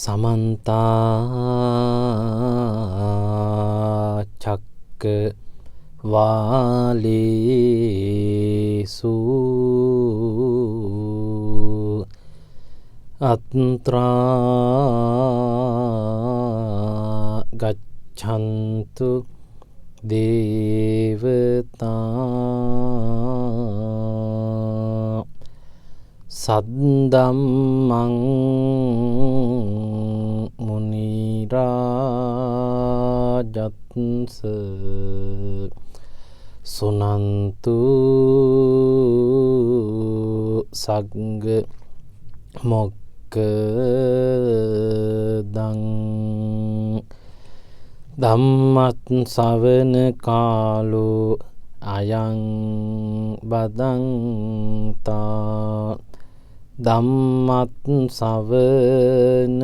समन्ता चक्रवालेषु अत्रा गच्छन्तु देवता सद्दम्मं मुनिराजत्स सुनन्तु सग्ग मोक्खदं ධම්මත් සවන කාලෝ අයං බදන්තා ධම්මත් සවන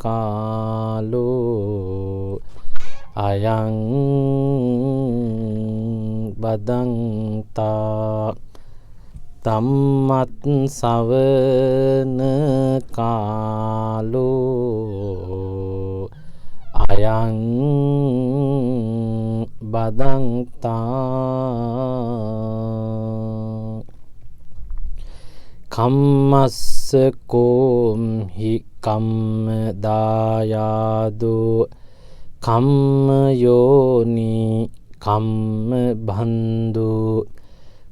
කාලෝ අයං බදන්තා ධම්මත් සවන කාලෝ අයං බදන්තා කම්මස්ස කෝම්හි කම්ම දායාදෝ කම්ම යෝනි කම්ම බන්දෝ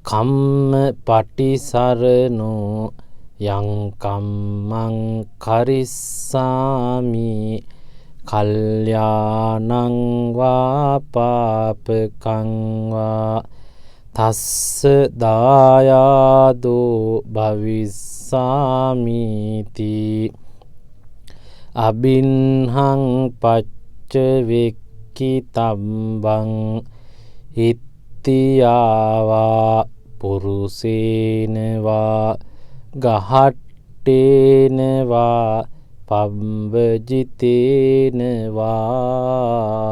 කම්ම පටිසරණෝ යං කම්මං කරිස්සාමි කල්යාණං වා පාපකං වා තස්ස දායාදෝ භවිස්සාමිති අබින්හං පච්ච වෙක්කිතබ්බං ඉත්තියාවා පුරුසේන වා ගහට්ටේන වා පබ්බජිතේන වාති.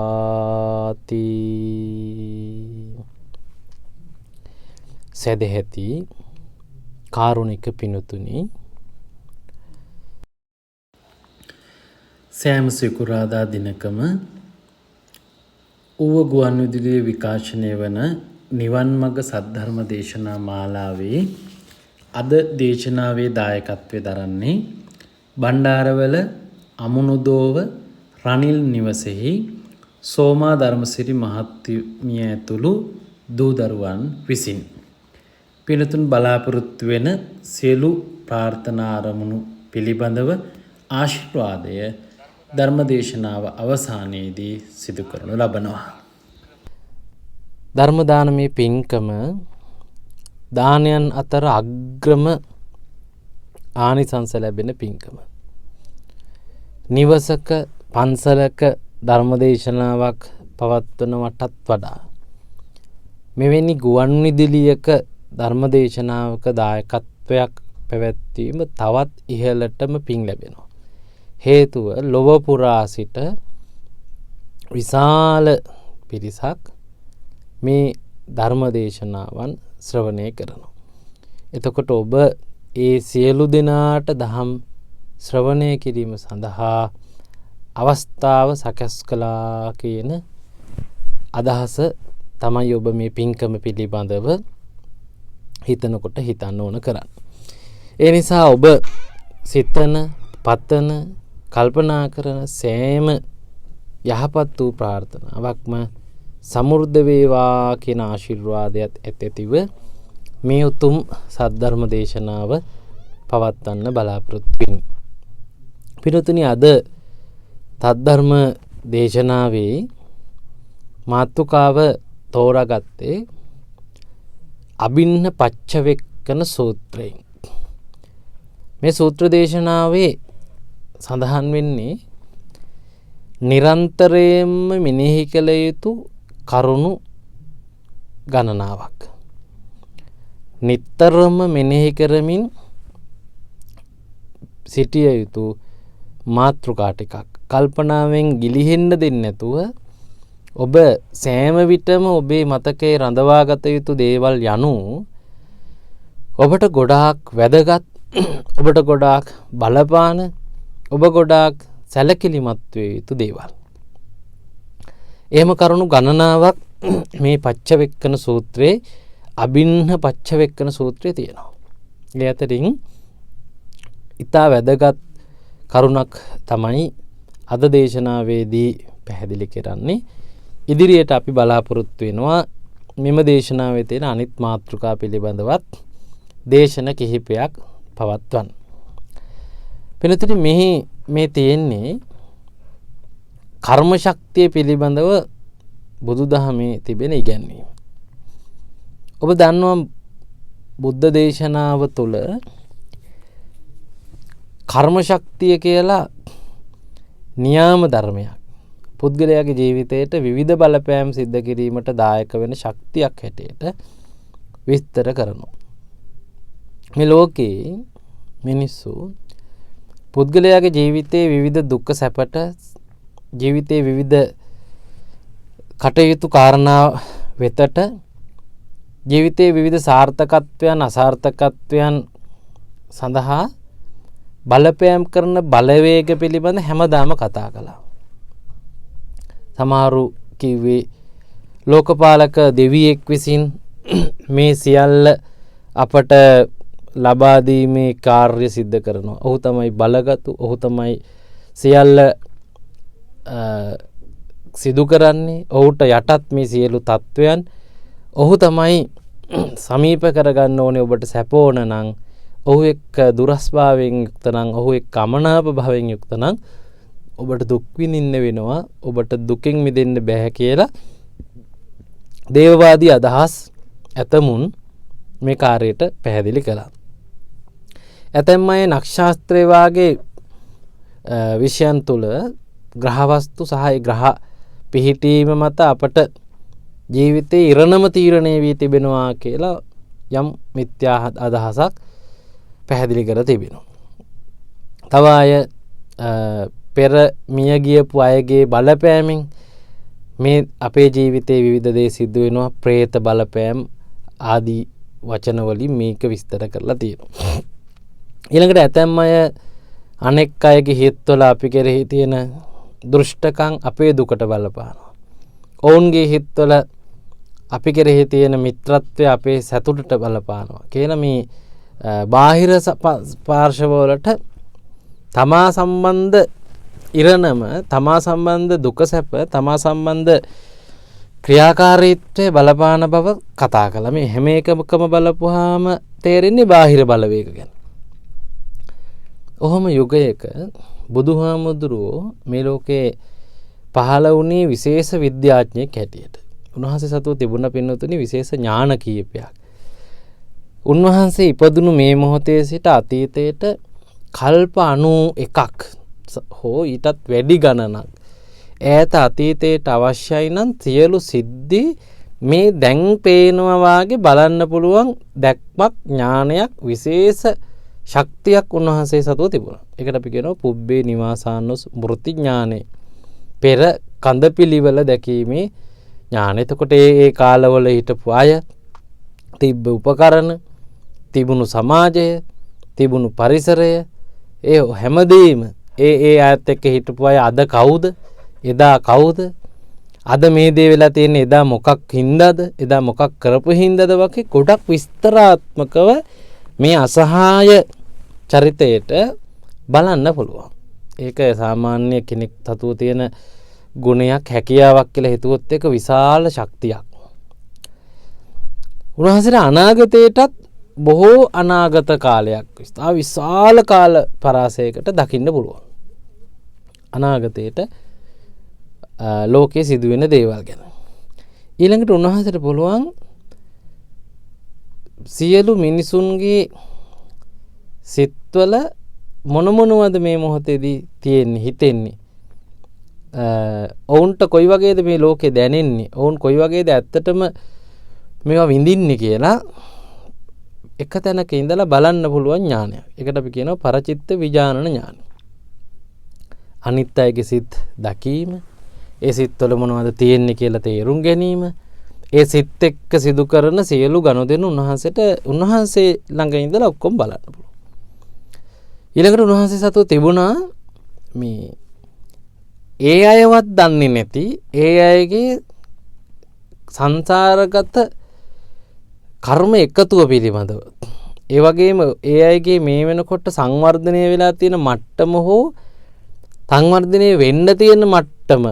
සදැහැති කාරුණික පිනුතුනි, සෑම සිකුරාදා දිනකම ඌව ගුවන් විදුලියේ විකාශනය වන නිවන් මඟ සද්ධර්ම දේශනා මාලාවේ අද දේශනාවේ දායකත්වය දරන්නේ බණ්ඩාරවල අමුණුදෝව රනිල් නිවසෙහි සෝමා ධර්මසිරි මහත්මිය ඇතුළු දූ දරුවන් විසින්. පිනතුන් බලාපොරොත්තු වෙන සියලු ප්‍රාර්ථනා අරමුණු පිළිබඳව ආශිර්වාදය ධර්මදේශනාව අවසානයේදී සිදු කරනු ලබනවා. ධර්ම දානමේ පින්කම දානයන් අතර අග්‍රම ආනිසංස ලැබෙන පින්කම. නිවසක පන්සලක ධර්මදේශනාවක් පවත්වනවටත් වඩා මෙවැනි ගුවන් විදුලියක ධර්මදේශනාවක දායකත්වයක් පැවැත්වීම තවත් ඉහළටම පින් ලැබෙනවා. හේතුව ලොව පුරා සිට විශාල පිරිසක් මේ ධර්මදේශනාවන් ශ්‍රවණය කරනවා. එතකොට ඔබ ඒ සියලු දෙනාට දහම් ශ්‍රවණය කිරීම සඳහා අවස්ථාව සකස් කළා කියන අදහස තමයි ඔබ මේ පින්කම පිළිබඳව හිතනකොට හිතන්න ඕන කරන්නේ. ඒ නිසා ඔබ සිතන, පතන, කල්පනා කරන සෑම යහපත් වූ ප්‍රාර්ථනාවක්ම සමෘද්ධ වේවා කියන ආශිර්වාදයත් ඇතිව මේ උතුම් සද්ධර්ම දේශනාව පවත්වන්න බලාපොරොත්තු වෙමි. පින්තුනි, අද සද්ධර්ම දේශනාවේ මාතෘකාව තෝරාගත්තේ අබින්න පච්චවෙක්කන සූත්‍රයෙන්. මේ සූත්‍ර දේශනාවේ සඳහන් වෙන්නේ නිරන්තරයෙන්ම මෙනෙහි කළ යුතු කරුණු ගණනාවක්. නිතරම මෙනෙහි කරමින් සිටිය යුතු මාතෘකා ටිකක් කල්පනාවෙන් ගිලිහෙන්න දෙන්නේ නැතුව ඔබ සෑම විටම ඔබේ මතකයේ රඳවාගත යුතු දේවල් යනු ඔබට ගොඩාක් වැදගත්, ඔබට ගොඩාක් බලපාන, ඔබ ගොඩාක් සැලකිලිමත් විය යුතු දේවල්. එහෙම කරුණු ගණනාවක් මේ පච්චවෙක්කන සූත්‍රයේ අභින්න පච්චවෙක්කන සූත්‍රයේ තියෙනවා. ඒ අතරින් ඊටා වැදගත් කරුණක් තමයි අද දේශනාවේදී පැහැදිලි කරන්නේ. ඉදිරියට අපි බලාපොරොත්තු වෙනවා මෙම දේශනාවේ තියෙන අනිත් මාතෘකා පිළිබඳවත් දේශන කිහිපයක් පවත්වන්න. වෙනතුනි මේ තියෙන්නේ කර්ම ශක්තිය පිළිබඳව බුදුදහමේ තිබෙන ඉගැන්වීම. ඔබ දන්නවා බුද්ධ දේශනාව තුළ කර්ම ශක්තිය කියලා නියාම ධර්මයක්. පුද්ගලයාගේ ජීවිතයට විවිධ බලපෑම් සිද්ධ කිරීමට දායක වෙන ශක්තියක් හැටියට විස්තර කරනවා. මේ ලෝකේ මිනිස්සු පුද්ගලයාගේ ජීවිතයේ විවිධ දුක්ඛ සැපට ජීවිතයේ විවිධ කටයුතු කාරණා වෙතට ජීවිතයේ විවිධ සාර්ථකත්වයන් අසාර්ථකත්වයන් සඳහා බලපෑම් කරන බලවේග පිළිබඳ හැමදාම කතා කළා. සමහරු කිව්වේ ලෝකපාලක දෙවියෙක් විසින් මේ සියල්ල අපට ලබා දීමේ කාර්ය සිද්ධ කරනවා. ඔහු තමයි බලගතු, ඔහු තමයි සියල්ල සිදු කරන්නේ, ඔහුට යටත් මේ සියලු තත්වයන් ඔහු තමයි සමීප කරගන්න ඕනේ. ඔබට සැප ඕන නම්, ඔහු එක්ක දුරස්භාවයෙන් යුක්ත නම්, ඔහු එක්ක අමනාප භාවයෙන් යුක්ත නම් ඔබට දුක් විඳින්න වෙනවා, ඔබට දුකෙන් මිදෙන්න බෑ කියලා දේවවාදී අදහස් ඇතමුන් මේ කාර්යයට පැහැදිලි කළා. ඇතැම් අය නක්ෂත්‍රය වාගේ විෂයන් තුළ ග්‍රහවස්තු සහ ග්‍රහ පිහිටීම මත අපට ජීවිතේ ඉරණම තීරණය වී තිබෙනවා කියලා යම් මිත්‍යා අදහසක් පැහැදිලි කර තිබෙනවා. තව අය පෙර මිය ගියපු අයගේ බලපෑමෙන් මේ අපේ ජීවිතේ විවිධ දේ සිද්ධ වෙනවා. പ്രേත බලපෑම් ආදී වචන වලින් මේක විස්තර කරලා තියෙනවා. ඊළඟට ඇතැම් අය අනෙක් අයගේ හිත්වල අපි කෙරෙහි තියෙන දෘෂ්ටකම් අපේ දුකට බලපානවා. ඔවුන්ගේ හිත්වල අපි කෙරෙහි තියෙන මිත්‍රත්වය අපේ සතුටට බලපානවා කියලා මේ බාහිර පාර්ශවවලට තමා සම්බන්ධ ඉරණම, තමා සම්බන්ධ දුක සැප, තමා සම්බන්ධ ක්‍රියාකාරීත්වය බලපාන බව කතා කළා. මේ හැම එකකම බලපුවාම තේරෙන්නේ බාහිර බලවේග ගැන. ඔහොම යුගයක බුදුහාමුදුරුවෝ මේ ලෝකේ පහළ වුණේ විශේෂ විද්‍යාඥයෙක් හැටියට. උන්වහන්සේ සතුව තිබුණ පින්නතුනි විශේෂ ඥාන කීපයක්. උන්වහන්සේ ඉපදුණු මේ මොහොතේ සිට අතීතයට කල්ප 91ක් හෝ ඊටත් වැඩි ගණනක් ඈත අතීතයට අවශ්‍යයි නම් සියලු සිද්ධි මේ දැන් පේනවා වාගේ බලන්න පුළුවන් දැක්මක්, ඥානයක්, විශේෂ ශක්තියක් උන්වහන්සේ සතුව තිබුණා. ඒකට අපි කියනවා පුබ්බේ නිවාසානුස් මෘති ඥානෙ. පෙර කඳපිලිවල දැකීමේ ඥානෙ. එතකොට ඒ කාලවල හිටපු අය, තිබ්බ උපකරණ, තිබුණු සමාජය, තිබුණු පරිසරය, ඒ හැමදේම ඒ ආයත් එක්ක හිටපු අය අද කවුද? එදා කවුද? අද මේ දේ වෙලා තියෙන්නේ එදා මොකක් හින්දාද? එදා මොකක් කරපු හින්දාද වගේ ගොඩක් විස්තරාත්මකව මේ අසහාය චරිතයට බලන්න පුළුවන්. ඒක සාමාන්‍ය කෙනෙක් තතුව තියෙන ගුණයක්, හැකියාවක් කියලා හිතුවොත් ඒක විශාල ශක්තියක්. උන්වහන්සේට අනාගතයටත් බොහෝ අනාගත කාලයක් විශාල කාල පරාසයකට දකින්න පුළුවන්. අනාගතයට ලෝකයේ සිදුවෙන දේවල් ගැන. ඊළඟට උන්වහන්සේට පුළුවන් සියලු මිනිසුන්ගේ සිත්වල මොනවද මේ මොහොතේදී තියෙන්නේ, හිතෙන්නේ, ඔවුන්ට කොයි වගේද මේ ලෝකේ දැනෙන්නේ, ඔවුන් කොයි වගේද ඇත්තටම මේවා විඳින්නේ කියලා එක තැනක ඉඳලා බලන්න පුළුවන් ඥානයක්. ඒකට අපි කියනවා පරචිත්ත විඥානන ඥානය. අනිත් අයගේ සිත් දකීම, ඒ සිත්වල මොනවද තියෙන්නේ කියලා තේරුම් ගැනීම, ඒ සිත් එක්ක සිදු කරන සියලු ගනුදෙනු උන්වහන්සේ ළඟ ඉඳලා ඔක්කොම බලන්න පුළුවන්. ඊළඟට උන්වහන්සේ සතුව තිබුණා මේ ඒ අයවත් දන්නේ නැති ඒ අයගේ සංසාරගත කර්ම එකතුව පිළිබඳව. ඒ වගේම ඒ අයගේ මේ වෙනකොට සංවර්ධනය වෙලා තියෙන මට්ටම හෝ සංවර්ධනය වෙන්න තියෙන මට්ටම,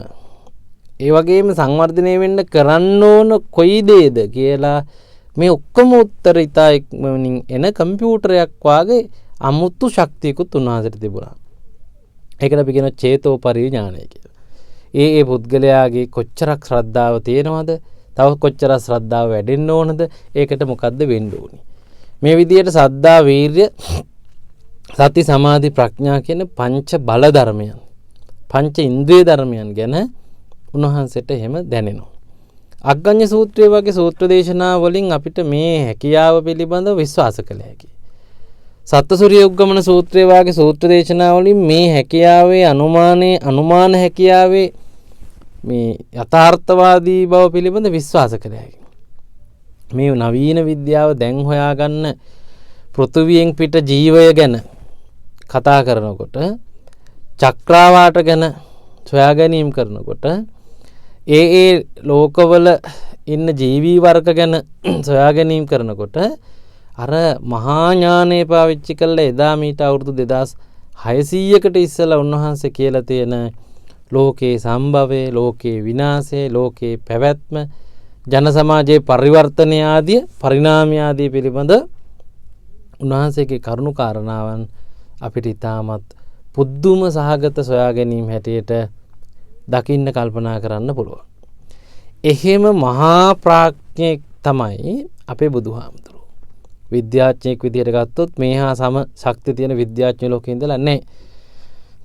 ඒ වගේම සංවර්ධනය වෙන්න කරන්න ඕන කොයි දේද කියලා මේ ඔක්කොම උත්තර ඉතා ඉක්මනින් එන කම්පියුටරයක් වාගේ අමුතු ශක්තියකුත් උන්වහන්සේට තිබුණා. ඒකට අපි කියන චේතෝ පරිඥානය කියලා. ඒ පුද්ගලයාගේ කොච්චරක් ශ්‍රද්ධාව තියෙනවද, තව කොච්චරක් ශ්‍රද්ධාව වැඩෙන්න ඕනද, ඒකට මොකද්ද වෙන්න ඕනි. මේ විදිහට සද්ධා, වීර්ය, සති, සමාධි, ප්‍රඥා කියන පංච බල ධර්මයන්, පංච ඉන්ද්‍රිය ධර්මයන් ගැන උන්වහන්සේට එහෙම දැනෙනවා. අග්ගඤ්ඤ සූත්‍රය වගේ සූත්‍ර දේශනා වලින් අපිට මේ හැකියාව පිළිබඳව විශ්වාස කළ හැකියි. සත්ත්වසූරිය උග්ගමන සූත්‍රය වගේ සූත්‍ර දේශනා වලින් මේ හැකියාවේ අනුමාන හැකියාවේ මේ යථාර්ථවාදී බව පිළිබඳ විශ්වාස කළ හැකියි. මේ නවීන විද්‍යාව දැන් හොයාගන්න පෘථුවියෙන් පිට ජීවය ගැන කතා කරනකොට, චක්‍රාවාට ගැන සොයා ගැනීම කරනකොට, ඒ ලෝකවල ඉන්න ජීවී වර්ග ගැන සොයා ගැනීම කරනකොට අර මහා ඥානය පාවිච්චි කළා එදා මීට අවුරුදු 2600කට ඉස්සෙල්ලා උන්වහන්සේ කියලා තියෙන ලෝකේ සම්භවය, ලෝකේ විනාශය, ලෝකේ පැවැත්ම, ජන සමාජයේ පරිවර්තනය ආදී පරිණාමය ආදී පිළිබඳ උන්වහන්සේගේ කරුණු කාරණාවන් අපිට ඉතාමත් පුදුම සහගත සොයා ගැනීම හැටියට දකින්න කල්පනා කරන්න පුළුවන්. එහෙම මහා ප්‍රඥෙක් තමයි අපේ බුදුහාමුදුරුවෝ. විද්‍යාඥයෙක් විදිහට ගත්තොත් මේ හා සම ශක්තිය තියෙන විද්‍යාඥයෝ ලෝකේ ඉඳලා නැහැ.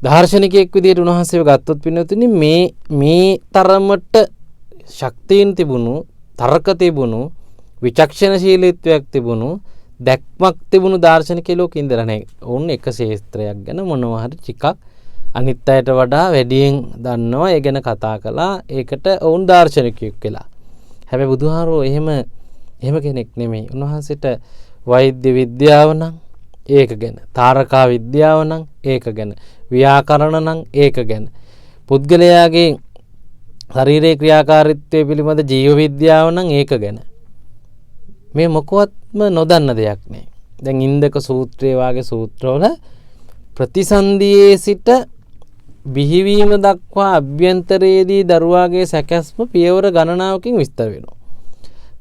දාර්ශනිකයෙක් විදිහට උන්වහන්සේව ගත්තොත් පින්නතුනි මේ තරමට ශක්තියින් තිබුණු, තර්ක තිබුණු, විචක්ෂණශීලීත්වයක් තිබුණු, දැක්මක් තිබුණු දාර්ශනිකයෝ ලෝකේ ඉඳලා නැහැ. ඕන් එක ශාස්ත්‍රයක් ගැන මොනවා හරි ටිකක් අනිත් අයට වඩා වැඩියෙන් දන්නවා, ඒ ගැන කතා කළා. ඒකට ඔවුන් දාර්ශනිකයෙක් වෙලා. හැබැයි බුදුහාරෝ එහෙම කෙනෙක් නෙමෙයි. උන්වහන්සේට වෛද්‍ය විද්‍යාව නම් ඒක ගැන, තාරකා විද්‍යාව නම් ඒක ගැන, ව්‍යාකරණ නම් ඒක ගැන, පුද්ගලයාගේ ශරීරයේ ක්‍රියාකාරීත්වය පිළිබඳ ජීව විද්‍යාව නම් ඒක ගැන මේ මොකවත්ම නොදන්න දෙයක් නෑ. දැන් ඉන්දක සූත්‍රයේ වාගේ සූත්‍රවල ප්‍රතිසන්දියේ සිට බිහිවීම දක්වා අභ්‍යන්තරයේදී දරුවාගේ සැකැස්ම පියවර ගණනාවකින් විස්තර වෙනවා.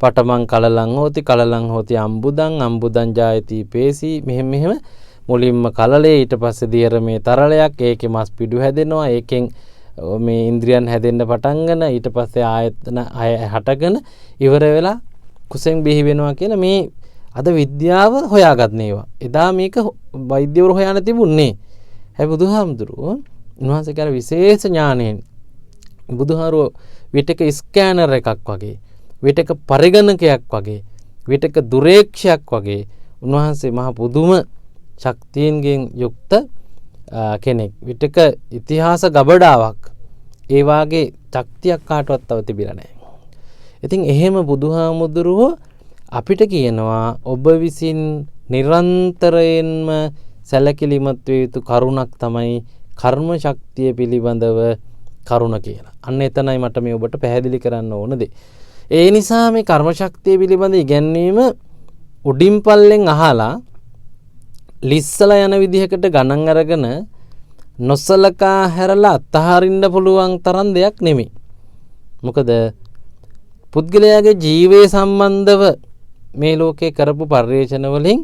පටමං කලලං හෝති, කලලං හෝති අම්බුදං ජායති පේසි. මෙහෙම මුලින්ම කලලේ, ඊට පස්සේ දියරමේ තරලයක්, ඒකේ මස් පිඩු හැදෙනවා, ඒකෙන් මේ ඉන්ද්‍රියන් හැදෙන්න පටන්ගෙන ඊට පස්සේ ආයතන හටගෙන ඉවර වෙලා කුසෙන් බිහි වෙනවා කියලා මේ අද විද්‍යාව හොයාගන්න ඒවා. එදා මේක වෛද්‍යවරු හොයන්න තිබුණේ. හැබැයි බුදුහාමුදුරුවෝ උන්වහන්සේගේ විශේෂ ඥාණයෙන් බුදුහාරෝ විටක ස්කෑනර් එකක් වගේ, විටක පරිගණකයක් වගේ, විටක දුරේක්ෂයක් වගේ උන්වහන්සේ මහ පුදුම ශක්තියෙන් යුක්ත කෙනෙක්. විටක ඉතිහාස ගබඩාවක්. ඒ වාගේ ශක්තියක් කාටවත් තව තිබිලා නැහැ. ඉතින් එහෙම බුදුහාමුදුරුවෝ අපිට කියනවා ඔබ විසින් නිරන්තරයෙන්ම සැලකිලිමත් විය යුතු කරුණක් තමයි කර්ම ශක්තිය පිළිබඳව කරුණ කියලා. අන්න එතනයි මට මේ ඔබට පැහැදිලි කරන්න ඕන දේ. ඒ නිසා මේ කර්ම ශක්තිය පිළිබඳ ඉගැන්වීම උඩින් පල්ලෙන් අහලා ලිස්සලා යන විදිහකට ගණන් අරගෙන නොසලකා හැරලා අත්හරින්න පුළුවන් තරම් දෙයක් නෙමෙයි. මොකද පුද්ගලයාගේ ජීවය සම්බන්ධව මේ ලෝකේ කරපු පර්යේෂණ වලින්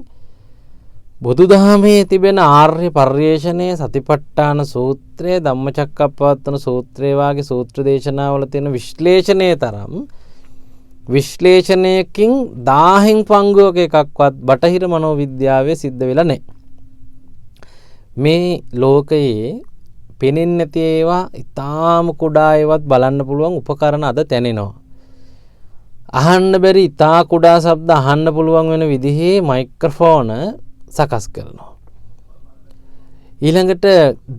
බුදුදහමේ තිබෙන ආර්ය පර්යේෂණය, සතිපට්ඨාන සූත්‍රය, ධම්මචක්කප්පවත්තන සූත්‍රය වාගේ සූත්‍ර දේශනාවල තියෙන විශ්ලේෂණයේ තරම් විශ්ලේෂණයකින් 1000න් පංගුවක එකක්වත් බටහිර මනෝවිද්‍යාවේ සිද්ධ වෙලා නැහැ. මේ ලෝකයේ පෙනෙන්නේ නැති ඒවා, ඊටාම කුඩා ඒවත් බලන්න පුළුවන් උපකරණ අද තැනෙනවා. අහන්න බැරි ඉතා කුඩා ශබ්ද අහන්න පුළුවන් වෙන විදිහේ මයික්‍රොෆෝන සකස් කරනවා. ඊළඟට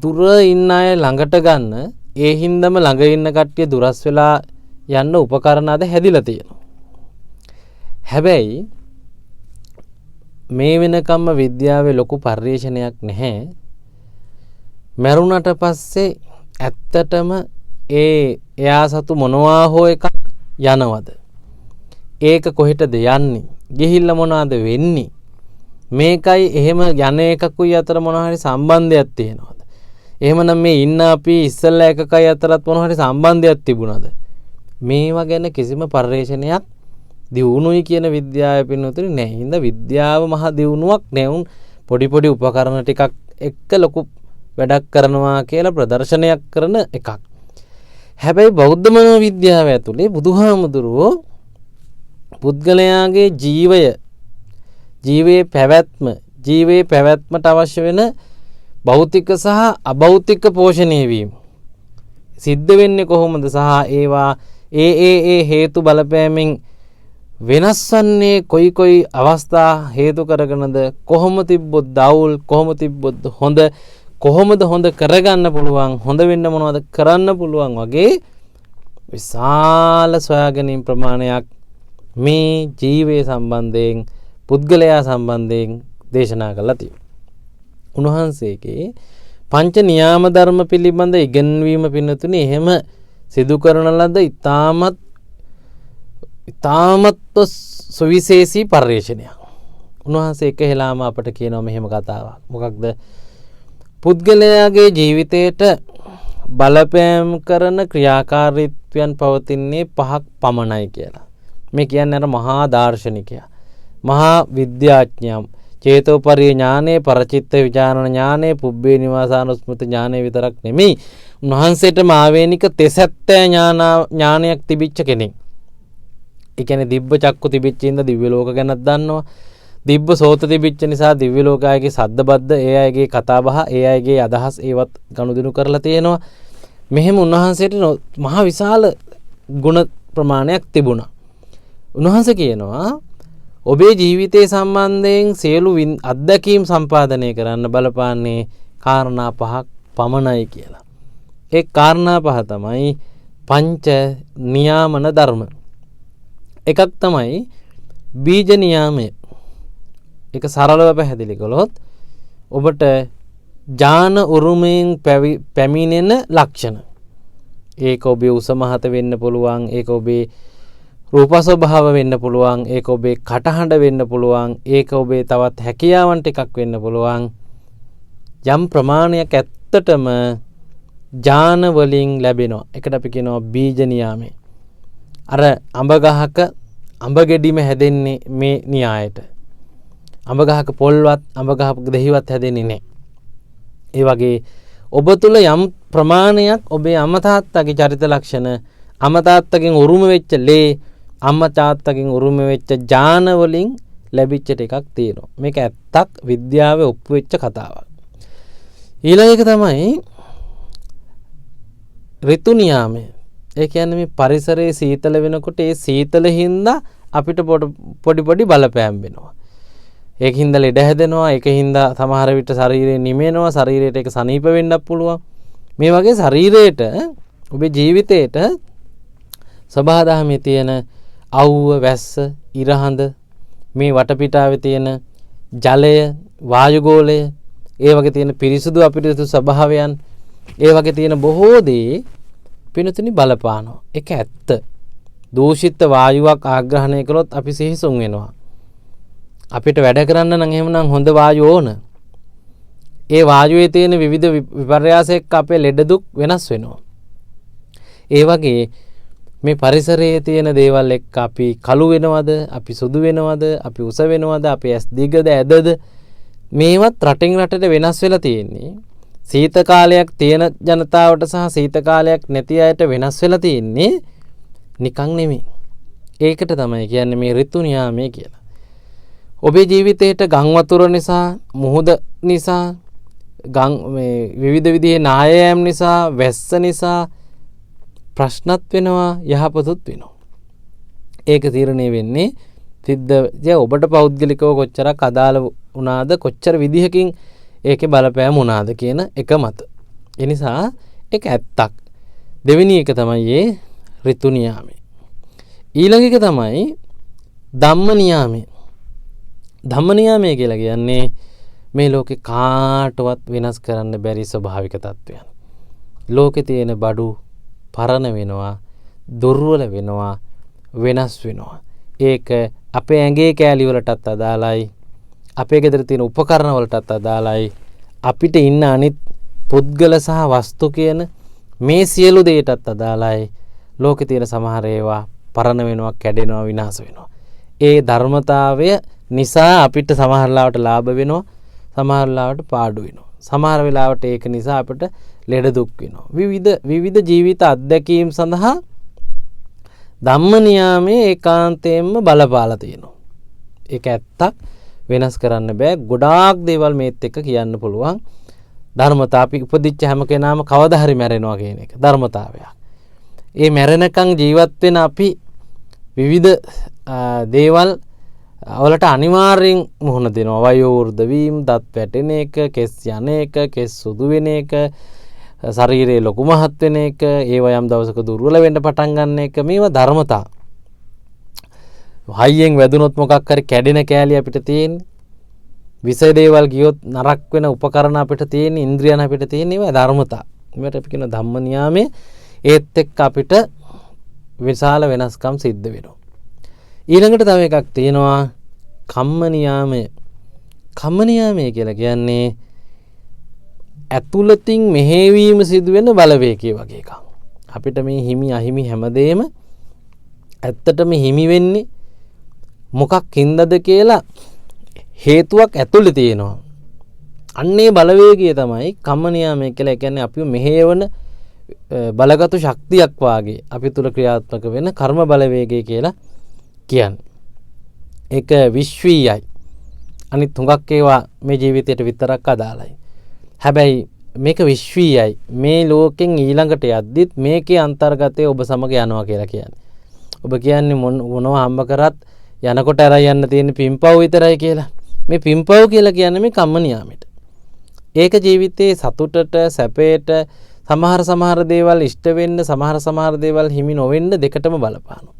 දුර ඉන්න අය ළඟට ගන්න, ඒ හින්දම ළඟ ඉන්න කට්ටිය දුරස් වෙලා යන්න උපකරණ අද හැදිලා තියෙනවා. හැබැයි මේ වෙනකම්ම විද්‍යාවේ ලොකු පර්යේෂණයක් නැහැ. මරුණට පස්සේ ඇත්තටම එයා සතු මොනවා හෝ එකක් යනවද? ඒක කොහෙටද යන්නේ? ගිහිල්ලා මොනවද වෙන්නේ? මේකයි එහෙම යන එකකුයි අතර මොනවා හරි සම්බන්ධයක් තියෙනවද? එහෙමනම් මේ ඉන්න අපි ඉස්සල්ලා එකකයි අතරත් මොනවා හරි සම්බන්ධයක් තිබුණාද? මේවා ගැන කිසිම පරිශ්‍රණයක් දියුණුවයි කියන විද්‍යාව පින්නතුනේ නැහැ. හින්දා විද්‍යාව මහ දියුණුවක් නෙවුන් පොඩි පොඩි උපකරණ ටිකක් එක්ක ලොකු වැඩක් කරනවා කියලා ප්‍රදර්ශනයක් කරන එකක්. හැබැයි බෞද්ධ මනෝවිද්‍යාව ඇතුලේ බුදුහාමුදුරුවෝ පුද්ගලයාගේ ජීවයේ පැවැත්මට අවශ්‍ය වෙන භෞතික සහ අභෞතික පෝෂණය වීම සිද්ධ වෙන්නේ කොහොමද සහ ඒවා ඒ හේතු බලපෑමෙන් වෙනස් වන්නේ කොයි අවස්ථා හේතු කරගෙනද? කොහොම තිබ්බොත් දවුල්, කොහොම තිබ්බොත් හොඳ, කොහොමද හොඳ කරගන්න පුළුවන්, හොඳ වෙන්න මොනවද කරන්න පුළුවන් වගේ විශාල සොයාගැනීම් ප්‍රමාණයක් මේ ජීවය සම්බන්ධයෙන්, පුද්ගලයා සම්බන්ධයෙන් දේශනා කළා තියෙනවා. උන්වහන්සේගේ පංච නියාම ධර්ම පිළිබඳ ඉගෙනවීම පින්නතුනේ එහෙම සිදු කරන ලද ඉතාමත් සුවිශේෂී පරිශ්‍රණයක්. උන්වහන්සේ එක හෙලාම අපට කියනවා මෙහෙම කතාවක්. මොකක්ද? පුද්ගලයාගේ ජීවිතයට බලපෑම් කරන ක්‍රියාකාරීත්වයන් පවතින්නේ 5ක් පමණයි කියලා. මේ කියන්නේ අර මහා දාර්ශනිකයා, මහා විද්‍යාඥයා, චේතෝපරි ඥානෙ, පරචිත්ත විචාරණ ඥානෙ, පුබ්බේ නිවාසානුස්මෘති ඥානෙ විතරක් නෙමෙයි. උන්වහන්සේට මාවේනික තෙසැත්ත ඥානයක් තිබිච්ච කෙනෙක්. ඒ කියන්නේ දිබ්බ චක්කු තිබිච්ච ඉඳ දිව්‍ය ලෝක ගැනත් දන්නවා. දිබ්බ සෝත තිබිච්ච නිසා දිව්‍ය ලෝකයේ සද්ද බද්ද, ඒ අයගේ කතා බහ, ඒ අයගේ අදහස් ඒවත් ගනුදෙනු කරලා තියෙනවා. මෙහෙම උන්වහන්සේට මහා විශාල ගුණ ප්‍රමාණයක් තිබුණා. උන්වහන්සේ කියනවා ඔබේ ජීවිතය සම්බන්ධයෙන් සියලු අත්දැකීම් සම්පාදනය කරන්න බලපාන්නේ කාරණා 5ක් පමණයි කියලා. ඒ කාරණා 5 තමයි පංච නියාමන ධර්ම. එකක් තමයි බීජ නියාමය. ඒක සරලව පැහැදිලි කළොත් ඔබට ඥාන උරුමයෙන් පැමිණෙන ලක්ෂණ. ඒක ඔබේ උස මහත වෙන්න පුළුවන්, ඒක ඔබේ රූප ස්වභාව වෙන්න පුළුවන්, ඒක ඔබේ කටහඬ වෙන්න පුළුවන්, ඒක ඔබේ තවත් හැකියාවන් ටිකක් වෙන්න පුළුවන්. යම් ප්‍රමාණයක් ඇත්තටම ඥාන වලින් ලැබෙනවා. ඒකට අපි කියනවා බීජ නියාමය. අර අඹ ගහක අඹ ගෙඩිම හැදෙන්නේ මේ න්‍යායට. අඹ ගහක පොල්වත්, අඹ ගහක දෙහිවත් හැදෙන්නේ නැහැ. ඒ වගේ ඔබ තුල යම් ප්‍රමාණයක් ඔබේ අම්මා තාත්තගේ චරිත ලක්ෂණ, අම්මා තාත්තගෙන් උරුම වෙච්ච ලේ, අම්මා තාත්තගෙන් උරුම වෙච්ච ඥාන වලින් ලැබිච්ච ටිකක් තියෙනවා. මේක ඇත්තක්, විද්‍යාවේ ඔප්පු වෙච්ච කතාවක්. ඊළඟ එක තමයි ඍතු නියාමය. ඒ කියන්නේ මේ පරිසරයේ සීතල වෙනකොට ඒ සීතල හින්දා අපිට පොඩි බලපෑම් වෙනවා. ඒකින්ද ලෙඩ හැදෙනවා, ඒකින්ද සමහර විට ශරීරය නිමෙනවා, ශරීරයට ඒක සනීප වෙන්නත් පුළුවන්. මේ වගේ ශරීරයට, ඔබේ ජීවිතයට සබහාදහමේ තියෙන අවුව, වැස්ස, ඉරහඳ, මේ වටපිටාවේ තියෙන ජලය, වායුගෝලය, ඒ වගේ තියෙන පිරිසුදු අපිරිසුදු ස්වභාවයන්, ඒ වගේ තියෙන බොහෝ දේ පිනතුනි බලපානවා. ඒක ඇත්ත. දූෂිත වායුවක් ආග්‍රහණය කළොත් අපි සිහිසුන් වෙනවා. අපිට වැඩ කරන්න නම් එහෙමනම් හොඳ වායුව ඕන. ඒ වායුවේ තියෙන විවිධ විපර්යාස එක්ක අපේ ලෙඩ දුක් වෙනස් වෙනවා. ඒ වගේ මේ පරිසරයේ තියෙන දේවල් එක්ක අපි කළු වෙනවද, අපි සුදු වෙනවද, අපි උස වෙනවද, අපි ඇස් දිගද ඇදද, මේවත් රටින් රටට වෙනස් වෙලා තියෙන්නේ. සීත කාලයක් තියෙන ජනතාවට සහ සීත කාලයක් නැති අයට වෙනස් වෙලා තියෙන්නේ නිකන් නෙමෙයි. ඒකට තමයි කියන්නේ මේ ඍතු නියාමය කියලා. ඔබේ ජීවිතේට ගම් වතුර නිසා, මුහුද නිසා, මේ විවිධ විදිහේ නායයන් නිසා, වැස්ස නිසා ප්‍රශ්නත් වෙනවා, යහපතුත් වෙනවා. ඒක තීරණය වෙන්නේ සිද්ධ ඔබට පෞද්ගලිකව කොච්චරක් අදාළ වුණාද, කොච්චර විදිහකින් ඒකේ බලපෑම වුණාද කියන එක මත. ඒ නිසා ඒක ඇත්තක්. දෙවෙනි එක තමයි මේ ඍතු නියාමය. ඊළඟ එක තමයි ධම්ම නියාමය. ධම්ම නියාමය කියලා කියන්නේ මේ ලෝකේ කාටවත් වෙනස් කරන්න බැරි ස්වභාවික තත්වයන්. ලෝකේ තියෙන බඩු පරණ වෙනවා, දුර්වල වෙනවා, වෙනස් වෙනවා. ඒක අපේ ඇඟේ කෑලි වලටත් අදාළයි. අපේ ගෙදර තියෙන උපකරණ වලටත් අදාළයි. අපිට ඉන්න අනිත් පුද්ගල සහ වස්තු කියන මේ සියලු දේටත් අදාළයි. ලෝකේ තියෙන සමහර ඒවා පරණ වෙනවා, කැඩෙනවා, විනාශ වෙනවා. ඒ ධර්මතාවය නිසා අපිට සමහර ලාවට ලාභ වෙනවා, සමහර ලාවට පාඩු වෙනවා. සමහර වෙලාවට ඒක නිසා අපිට ලෙඩ දුක් වෙනවා. විවිධ ජීවිත අත්දැකීම් සඳහා ධම්ම නියාමයේ ඒකාන්තයෙන්ම බලපාලා තියෙනවා. ඒක ඇත්තක්, වෙනස් කරන්න බෑ. ගොඩාක් දේවල් මේත් එක්ක කියන්න පුළුවන්. ධර්මතා අපි උපදිච්ච හැම කෙනාම කවදා හරි මැරෙනවා කියන එක ධර්මතාවයක්. ඒ මැරෙනකන් ජීවත් වෙන අපි විවිධ දේවල් වලට අනිවාර්යෙන් මුහුණ දෙනවා. වයෝ වෘද්ධ වීම, දත් වැටෙන එක, කෙස් යන එක, කෙස් සුදු වෙන එක, ශරීරයේ ලොකු මහත් වෙන එක, ඒවා යම් දවසක දුර්වල වෙන්න පටන් ගන්න එක, මේවා ධර්මතා. හයියෙන් වැදුනොත් මොකක් හරි කැඩෙන කෑලි අපිට තියෙන්නේ. විස දේවල් ගියොත් නරක වෙන උපකරණ අපිට තියෙන්නේ, ඉන්ද්‍රියන් අපිට තියෙන්නේ, ඒවා ධර්මතා. මේකට අපි කියන ධම්ම නියාමයේ ඒත් එක්ක අපිට විශාල වෙනස්කම් සිද්ධ වෙනවා. ඊළඟට තව එකක් තියෙනවා කම්ම නියාමය. කම්ම නියාමය කියලා කියන්නේ ඇතුළතින් මෙහෙවීම සිදුවෙන බලවේගය වගේ එකක්. අපිට මේ හිමි අහිමි හැමදේම ඇත්තටම හිමි වෙන්නේ මොකක් හින්දාද කියලා හේතුවක් ඇතුළේ තියෙනවා. අන්නේ බලවේගය තමයි කම්ම නියාමය කියලා. ඒ කියන්නේ අපිව මෙහෙවන බලගත් ශක්තියක් වාගේ අපි තුල ක්‍රියාත්මක වෙන කර්ම බලවේගය කියලා කියන්නේ. ඒක විශ්වීයයි. අනිත් හුඟක් ඒවා මේ ජීවිතයට විතරක් අදාළයි. හැබැයි මේක විශ්වීයයි. මේ ලෝකෙන් ඊළඟට යද්දිත් මේකේ අන්තර්ගතය ඔබ සමග යනවා කියලා කියන්නේ. ඔබ කියන්නේ මොනවා හම්බ කරත් යනකොට අරන් යන්න තියෙන පින්පව් විතරයි කියලා. මේ පින්පව් කියලා කියන්නේ මේ කම්ම නියාමයට. ඒක ජීවිතේ සතුටට, සැපයට, සමහර දේවල් ඉෂ්ට වෙන්න, සමහර දේවල් හිමි නොවෙන්න දෙකටම බලපානවා.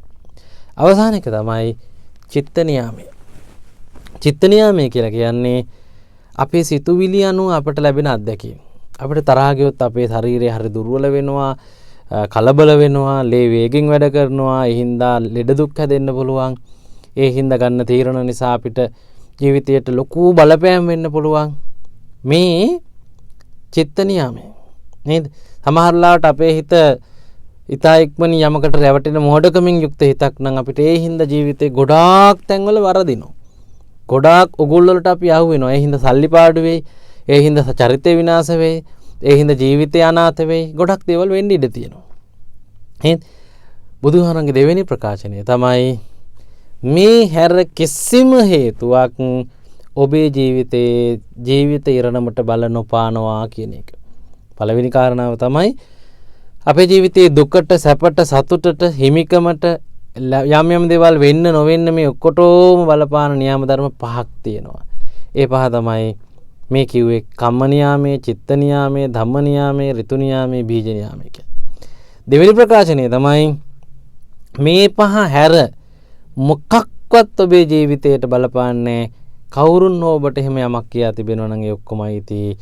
අවසාන එක තමයි චිත්ත නියාමය. චිත්ත නියාමය කියලා කියන්නේ අපේ සිතුවිලි අනුව අපට ලැබෙන අත්දැකීම්. අපිට තරහ ගියොත් අපේ ශරීරය හරි දුර්වල වෙනවා, කලබල වෙනවා, ලේ වේගෙන් වැඩ කරනවා, ඒ හින්දා ලෙඩ දුක් හැදෙන්න පුළුවන්. ඒ හින්දා ගන්න තීරණ නිසා අපිට ජීවිතයට ලොකු බලපෑම් වෙන්න පුළුවන්. මේ චිත්ත නියාමය නේද? සමහර ලාවට අපේ හිත ඉතා ඉක්මනින් යමකට රැවටෙන මොහොඩකමින් යුක්ත හිතක් නම් අපිට ඒ හින්දා ජීවිතේ ගොඩාක් තැන්වල වරදිනවා. ගොඩාක් උගුල් වලට අපි අහු වෙනවා. ඒ හින්දා සල්ලි පාඩු වෙයි. ඒ හින්දා චරිතය විනාශ වෙයි. ඒ හින්දා ජීවිතය අනාථ වෙයි. ගොඩක් දේවල් වෙන්න ඉඩ තියෙනවා. එහෙනම් බුදුහාරන්ගේ දෙවෙනි ප්‍රකාශනය තමයි මේ හැර කිසිම හේතුවක් ඔබේ ජීවිත ඉරණමට බල නොපානවා කියන එක. පළවෙනි කාරණාව තමයි අපේ ජීවිතයේ දුකට, සැපට, සතුටට, හිමිකමට යම් දේවල් වෙන්න නොවෙන්න මේ ඔක්කොටම බලපාන නියාම ධර්ම පහක් තියෙනවා. ඒ පහ තමයි මේ කිව්වේ කම්ම නියාමයේ, චිත්ත නියාමයේ, ධම්ම නියාමයේ, ඍතු නියාමයේ, බීජ නියාමයේ කියලා. දෙවෙනි ප්‍රකාශනය තමයි මේ පහ හැර මොකක්වත් ඔබේ ජීවිතයට බලපාන්නේ කවුරුන් හෝ ඔබට එහෙම යමක් කියා තිබෙනවා නම් ඒ ඔක්කොමයි තී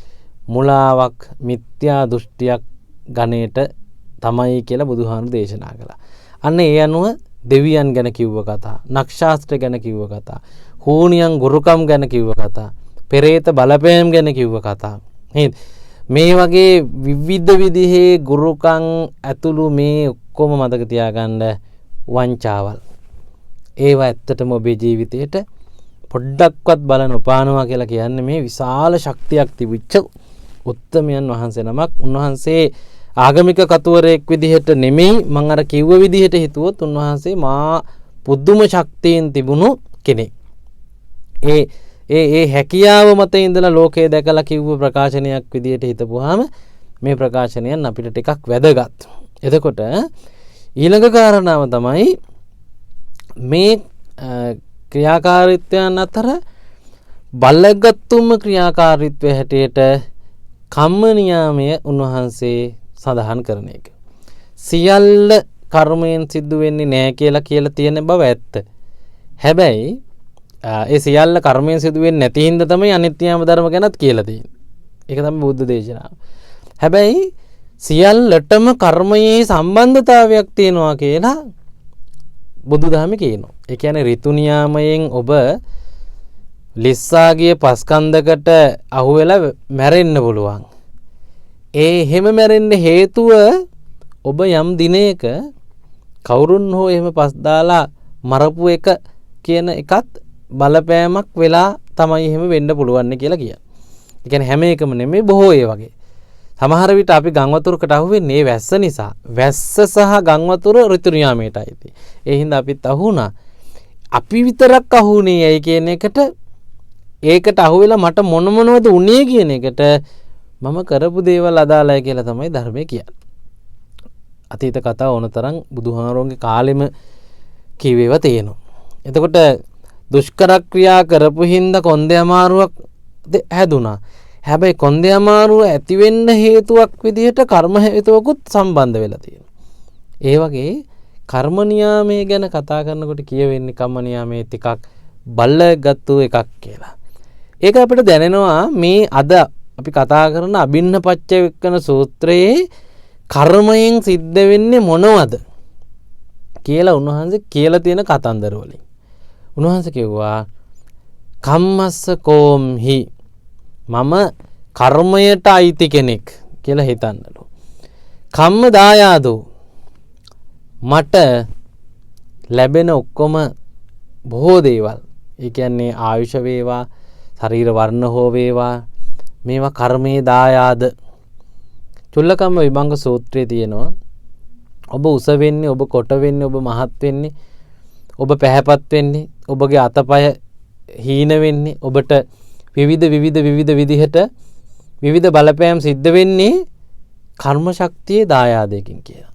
මුලාවක්, මිත්‍යා දෘෂ්ටියක් ගණේට තමයි කියලා බුදුහාමුදුරු දේශනා කළා. අන්න ඒ අනුව දෙවියන් ගැන කිව්ව කතා, නක්ෂාස්ත්‍ර ගැන කිව්ව කතා, හෝනියන් ගුරුකම් ගැන කිව්ව කතා, පෙරේත බලපෑම් ගැන කිව්ව කතා. නේද? මේ වගේ විවිධ විදිහේ ගුරුකම් ඇතුළු මේ ඔක්කොම මතක තියාගන්න වංචාවල්. ඒවා ඇත්තටම ඔබේ ජීවිතේට පොඩ්ඩක්වත් බල නොපානවා කියලා කියන්නේ මේ විශාල ශක්තියක් තිබිච්ච උත්තමයන් වහන්සේ නමක්. උන්වහන්සේ ආගමික කතුවරයෙක් විදිහට නෙමෙයි, මම අර කිව්ව විදිහට හිතුවොත් උන්වහන්සේ මා පුදුම ශක්තියෙන් තිබුණු කෙනෙක්. ඒ හැකියාව මත ඉඳලා ලෝකය දැකලා කිව්ව ප්‍රකාශනයක් විදිහට හිතපුවාම මේ ප්‍රකාශනයන් අපිට ටිකක් වැදගත්. එතකොට ඊළඟ කාරණාව තමයි මේ ක්‍රියාකාරීත්වයන් අතර බලගත්තුම ක්‍රියාකාරීත්වය හැටියට කම්ම නියාමය උන්වහන්සේ සඳහන් කරන එක. සියල්ල කර්මයෙන් සිද්ධ වෙන්නේ නැහැ කියලා තියෙන බව ඇත්ත. හැබැයි ඒ සියල්ල කර්මයෙන් සිදු වෙන්නේ නැති හින්දා තමයි අනිත්‍යම ධර්ම ගැනත් කියලා තියෙන්නේ. ඒක තමයි බුද්ධ දේශනාව. හැබැයි සියල්ලටම කර්මයේ සම්බන්ධතාවයක් තියෙනවා කියලා බුදුදහමේ කියනවා. ඒ කියන්නේ ඍතු නියාමයෙන් ඔබ ලිස්සාගේ පස්කන්ධකට අහු වෙලා මැරෙන්න පුළුවන්. ඒ හැම මැරෙන්න හේතුව ඔබ යම් දිනයක කවුරුන් හෝ එහෙම පස් දාලා මරපු එක කියන එකත් බලපෑමක් වෙලා තමයි එහෙම වෙන්න පුළුවන් කියලා කියනවා. ඒ කියන්නේ හැම එකම නෙමෙයි බොහෝ ඒ වගේ. සමහර විට අපි ගම් වතුරකට අහු වෙන්නේ වැස්ස නිසා. වැස්ස සහ ගම් වතුර ඍතු නියාමයටයි තියෙන්නේ. ඒ හින්දා අපිත් අහු වුණා. අපි විතරක් අහු වුණේ ඇයි කියන එකට ඒකට අහු වෙලා මට මොනවද උනේ කියන එකට මම කරපු දේවල් අදාළයි කියලා තමයි ධර්මයේ කියන්නේ. අතීත කතා ඕනතරම් බුදුහාරෝන්ගේ කාලෙම කිව්වේව තියෙනවා. එතකොට දුෂ්කර ක්‍රියා කරපු හින්දා කොන්දේ අමාරුවක් හැදුනා. හැබැයි කොන්දේ අමාරුව ඇති වෙන්න හේතුවක් විදිහට කර්ම හේතුවකුත් සම්බන්ධ වෙලා තියෙනවා. ඒ වගේ කර්ම නියාමයේ ගැන කතා කරනකොට කියවෙන්නේ කම්ම නියාමයේ ටිකක් බල්ලගත්තු එකක් කියලා. ඒක අපිට දැනෙනවා මේ අද අපි කතා කරන අභින්න පච්චවෙක්කන සූත්‍රයේ කර්මයෙන් සිද්ධ වෙන්නේ මොනවද කියලා උන්වහන්සේ කියලා තියෙන කතන්දර වලින්. උන්වහන්සේ කිව්වා කම්මස්ස කෝම්හි මම කර්මයට අයිති කෙනෙක් කියලා හිතන්නලු. කම්ම දායාදෝ මට ලැබෙන ඔක්කොම බොහෝ දේවල්. ඒ කියන්නේ ආයුෂ වේවා, ශරීර වර්ණ හෝ වේවා මේවා කර්මයේ දායාද. චුල්ලකම්ම විභංග සූත්‍රයේ තියෙනවා ඔබ උස වෙන්නේ, ඔබ කොට වෙන්නේ, ඔබ මහත් වෙන්නේ, ඔබ පැහැපත් වෙන්නේ, ඔබගේ අතපය හීන වෙන්නේ, ඔබට විවිධ විදිහට විවිධ බලපෑම් සිද්ධ වෙන්නේ කර්ම ශක්තියේ දායාදයකින් කියලා.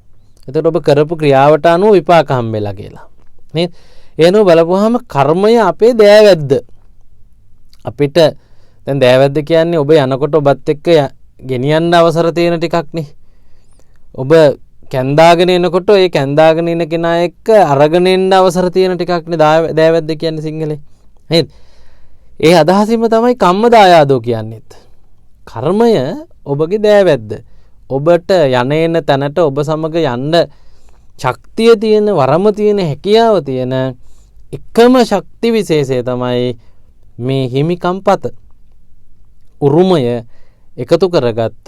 එතකොට ඔබ කරපු ක්‍රියාවට අනුව විපාක හම්බෙලා කියලා. නේද? එනෝ බලපුවාම කර්මය අපේ දෑවැද්ද. අපිට දැන් දෑවැද්ද කියන්නේ ඔබ යනකොට ඔබත් එක්ක ගෙනියන්න අවසර තියෙන ටිකක් නේ. ඔබ කැන්දාගෙන එනකොට ඒ කැන්දාගෙන එන කෙනා එක්ක අරගෙන එන්න අවසර තියෙන ටිකක් නේ දෑවැද්ද කියන්නේ සිංහලේ. නේද? ඒ අදහසින්ම තමයි කම්ම දායාදෝ කියන්නේත්. කර්මය ඔබගේ දෑවැද්ද. ඔබට යන එන තැනට ඔබ සමග යන්න ශක්තිය තියෙන, වරම තියෙන, හැකියාව තියෙන එකම ශක්ති විශේෂය තමයි මේ හිමිකම්පත. උරුමය එකතු කරගත්ත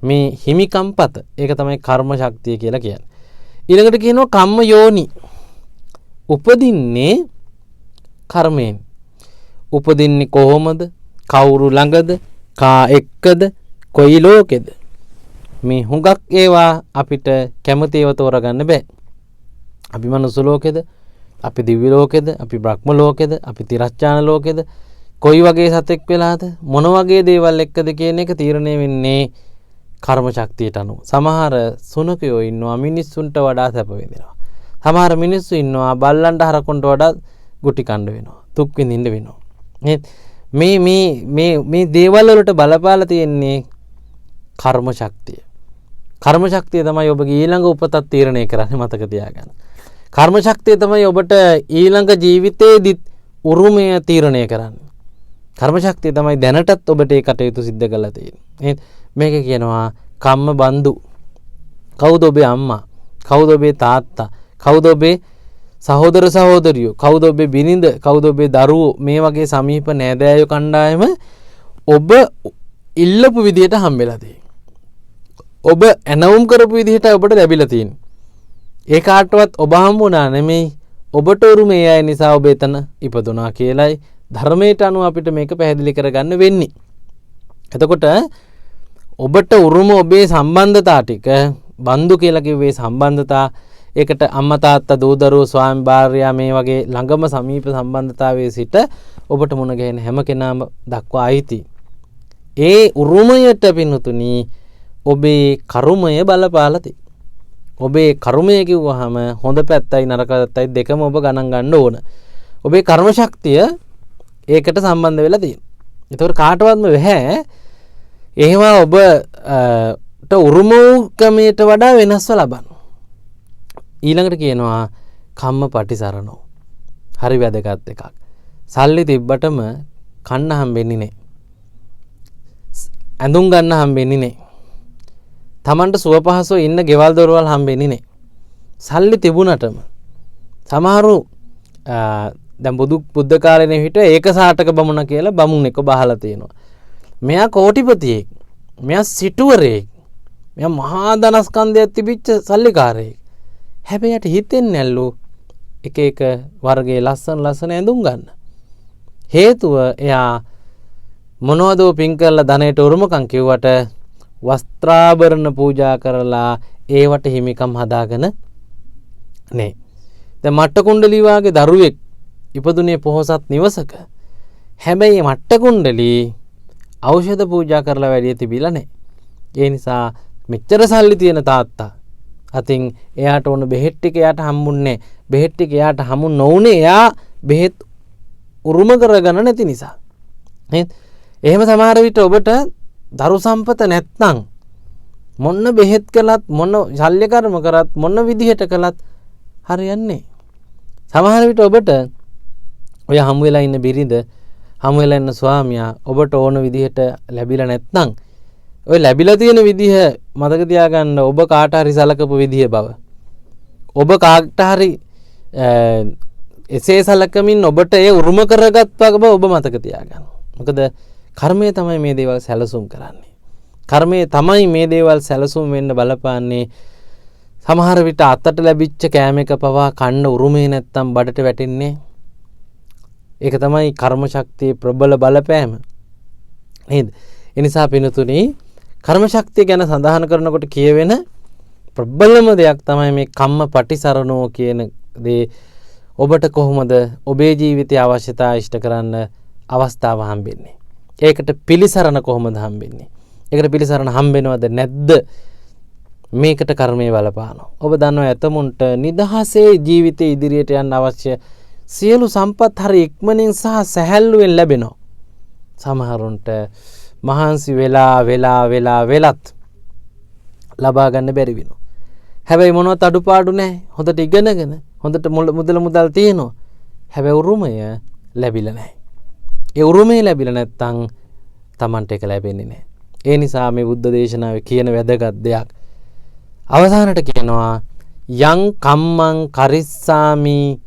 මේ හිමිකම්පත. ඒක තමයි කර්ම ශක්තිය කියලා කියන්නේ. ඊළඟට කියනවා කම්ම යෝනි. උපදින්නේ කර්මයෙන්. උපදින්නේ කොහොමද? කවුරු ළඟද? කා එක්කද? කොයි ලෝකෙද? මේ හුඟක් ඒවා අපිට කැමතිව තෝරගන්න බෑ. අපි මනුස්ස ලෝකෙද? අපි දිව්‍ය ලෝකෙද? අපි බ්‍රහ්ම ලෝකෙද? අපි තිරස්චාන ලෝකෙද? කොයි වගේ සතෙක් වෙලාද? මොන වගේ දේවල් එක්කද කියන එක තීරණය වෙන්නේ කර්ම ශක්තියට අනුව. සමහර සුනකයෝ ඉන්නවා මිනිස්සුන්ට වඩා සැප විඳිනවා. සමහර මිනිස්සු ඉන්නවා බල්ලන්ට හරකොන්ට වඩා ගුටි කන්න වෙනවා. දුක් විඳින්න වෙනවා. මේ දේවල් වලට බලපාලා තියෙන්නේ කර්ම ශක්තිය. කර්ම ශක්තිය තමයි ඔබගේ ඊළඟ උපතත් තීරණය කරන්නේ, මතක තියාගන්න. කර්ම ශක්තිය තමයි ඔබට ඊළඟ ජීවිතේදී උරුමය තීරණය කරන්නේ. කර්ම ශක්තිය තමයි දැනටත් ඔබට ඒ කටයුතු සිද්ධ කරලා තියෙන්නේ. මේක කියනවා කම්ම බන්දු. කවුද ඔබේ අම්මා? කවුද ඔබේ තාත්තා? කවුද ඔබේ සහෝදර සහෝදරියෝ? කවුද ඔබේ බිරිඳ? කවුද ඔබේ දරුවෝ? මේ වගේ සමීප නෑදෑයෝ කණ්ඩායම ඔබ ඉල්ලපු විදියට හම්බෙලා තියෙන්නේ. ඔබ ඇනවුම් කරපු විදිහට ඔබට ලැබිලා තියෙන්නේ. ඒ කාටවත් ඔබ හම්බුණා නෙමෙයි, ඔබට උරුමේ අය නිසා ඔබ එතන ඉපදුනා කියලායි ධර්මයට අනුව අපිට මේක පැහැදිලි කරගන්න වෙන්නේ. එතකොට ඔබට උරුම ඔබේ සම්බන්ධතා ටික, බන්දු කියලා කිව්වේ සම්බන්ධතා, ඒකට අම්මා තාත්තා දූ දරුවෝ ස්වාමි භාර්යා මේ වගේ ළඟම සමීප සම්බන්ධතාවයේ සිට ඔබට මුණ ගැහෙන හැම කෙනාම දක්වා අයිති. ඒ උරුමයට පින්තුනි ඔබේ කර්මය බලපාලා තියෙනවා. ඔබේ කර්මය කිව්වහම හොඳ පැත්තයි නරක පැත්තයි දෙකම ඔබ ගණන් ගන්න ඕන. ඔබේ කර්ම ශක්තිය ඒකට සම්බන්ධ වෙලා තියෙනවා. ඒතකොට කාටවත්ම බෑ එහෙම ඔබට උරුම වූ ක්‍රමයට වඩා වෙනස්ව ලබන්න. ඊළඟට කියනවා කම්ම පටිසරණෝ. හරි වැදගත් එකක්. සල්ලි තිබ්බටම කන්න හම්බෙන්නේ නැහැ. ඇඳුම් ගන්න හම්බෙන්නේ නැහැ. තමන්ට සුව පහසුව ඉන්න ගෙවල් දොරවල් හම්බෙන්නේ නැහැ. සල්ලි තිබුණටම සමහරු දැන් බුද්ධ කාලේ හිට ඒක සාටක බමුණ කියලා බමුණ එක බහලා තියෙනවා. මෙයා කෝටිපතියෙක්. මෙයා සිටුවරයෙක්. මෙයා මහා ධනස්කන්ධයක් තිබිච්ච සල්ලිකාරයෙක්. හැබැයි යට හිතෙන්නේ නැල්ලු එක එක වර්ගයේ ලස්සන ඇඳුම් ගන්න. හේතුව එයා මොනවද පින් කරලා ධනයට උරුමකම් කිව්වට වස්ත්‍රාභරණ පූජා කරලා ඒවට හිමිකම් හදාගෙන නේ. දැන් මට්ට කුණ්ඩලී වාගේ දරුවෙක් ඉපදුනේ පොහොසත් නිවසක. හැබැයි මට්ට කුණ්ඩලී ඖෂධ පූජා කරලා වැඩි තිබිලා නැහැ. ඒ නිසා මෙච්චර සල්ලි තියෙන තාත්තා අතින් එයාට ඕන බෙහෙත් ටික එයාට හම්බුන්නේ නැහැ. බෙහෙත් ටික එයාට හමු නොවුනේ එයා බෙහෙත් උරුම කරගන්න නැති නිසා. නේද? එහෙම සමහර විට ඔබට දරු සම්පත නැත්නම් මොන බෙහෙත් කළත් මොන ශල්‍ය කර්ම කරත් මොන විදිහට කළත් හරියන්නේ. සමහර විට ඔබට ඔය හමු වෙලා ඉන්න බිරිඳ හමු වෙලා ඉන්න ස්වාමියා ඔබට ඕන විදිහට ලැබිලා නැත්නම් ඔය ලැබිලා තියෙන විදිහ මතක තියාගන්න ඔබ කාට හරි සලකපු විදිහ බව. ඔබ කාට හරි එසේ සලකමින් ඔබට ඒ උරුම කරගත් බව ඔබ මතක තියාගන්න. මොකද කර්මය තමයි මේ දේවල් සැලසුම් කරන්නේ. කර්මය තමයි මේ දේවල් සැලසුම් වෙන්න බලපාන්නේ. සමහර විට අතට ලැබිච්ච කෑම එක පවා කන්න උරුමේ නැත්තම් බඩට වැටෙන්නේ. ඒක තමයි කර්ම ශක්තියේ ප්‍රබල බලපෑම. නේද? ඒ නිසා පිනතුනි කර්ම ශක්තිය ගැන සඳහන් කරනකොට කියවෙන ප්‍රබලම දෙයක් තමයි මේ කම්ම පටිසරණෝ කියන දේ. ඔබට කොහොමද ඔබේ ජීවිතයේ අවශ්‍යතා ඉෂ්ට කරන්න අවස්ථාව හම්බෙන්නේ? ඒකට පිළිසරණ කොහොමද හම්බෙන්නේ? ඒකට පිළිසරණ හම්බෙනවද නැද්ද? මේකට කර්මයේ බලපානවා. ඔබ දන්නවා ඇතමුන්ට නිදහසේ ජීවිතේ ඉදිරියට යන්න අවශ්‍ය සියලු සම්පත් හරි ඉක්මනින් සහ සැහැල්ලුවෙන් ලැබෙනවා. සමහරුන්ට මහන්සි වෙලත් ලබා ගන්න බැරි වෙනවා. හැබැයි මොනවත් අඩුපාඩු නැහැ. හොඳට ඉගෙනගෙන හොඳට මුදල් තියෙනවා. හැබැයි උරුමය ලැබිලා නැහැ. ඒ උරුමය ලැබිලා නැත්නම් Tamanට ඒක ලැබෙන්නේ නැහැ. ඒ නිසා මේ බුද්ධ දේශනාවේ කියන වැදගත් දෙයක් අවසානට කියනවා යං කම්මං කරිස්සාමි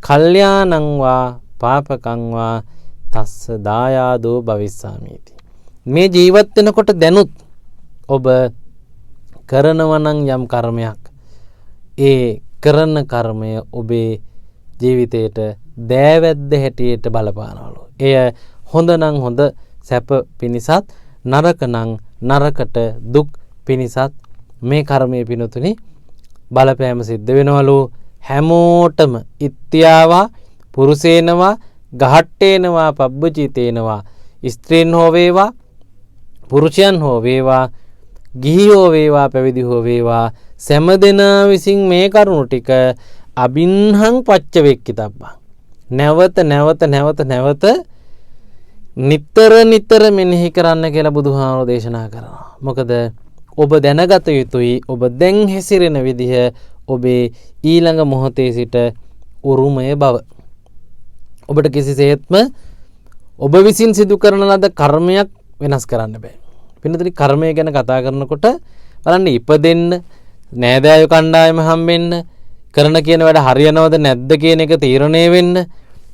කල්යාණං වා පාපකං වා තස්ස දායාදෝ භවිස්සාමීති. මේ ජීවත් වෙනකොට දැනුත් ඔබ කරනවා නම් යම් කර්මයක් ඒ කරන කර්මය ඔබේ ජීවිතයට දෑවැද්ද හැටියට බලපානවලු. එය හොඳ නම් හොඳ සැප පිණිසත් නරක නම් නරකට දුක් පිණිසත් මේ කර්මයේ පිනතුනි බලපෑම සිද්ධ වෙනවලු. හැමෝටම ඉත්‍යාවා පුරුෂේනවා ගහට්ටේනවා පබ්බචිතේනවා ස්ත්‍රීන් හෝ වේවා පුරුෂයන් හෝ වේවා ගිහි හෝ වේවා පැවිදි හෝ වේවා සෑම දෙනා විසින් මේ කරුණු ටික අබින්හං පච්ච වෙක්කිතබ්බා නැවත නිතර මෙනෙහි කරන්න කියලා බුදුහාමුදුරෝ දේශනා කරනවා. මොකද ඔබ දැනගත යුතුයි ඔබ දැන් හැසිරෙන විදිහ ඔබේ ඊළඟ මොහොතේ සිට උරුමය බව. ඔබට කිසිසේත්ම ඔබ විසින් සිදු කරන ලද කර්මයක් වෙනස් කරන්න බෑ. පින්නතනි කර්මය ගැන කතා කරනකොට බලන්න ඉපදෙන්න නෑදෑයෝ කණ්ඩායම හම්බෙන්න කරන කියන වැඩ හරියනවද නැද්ද කියන එක තීරණය වෙන්න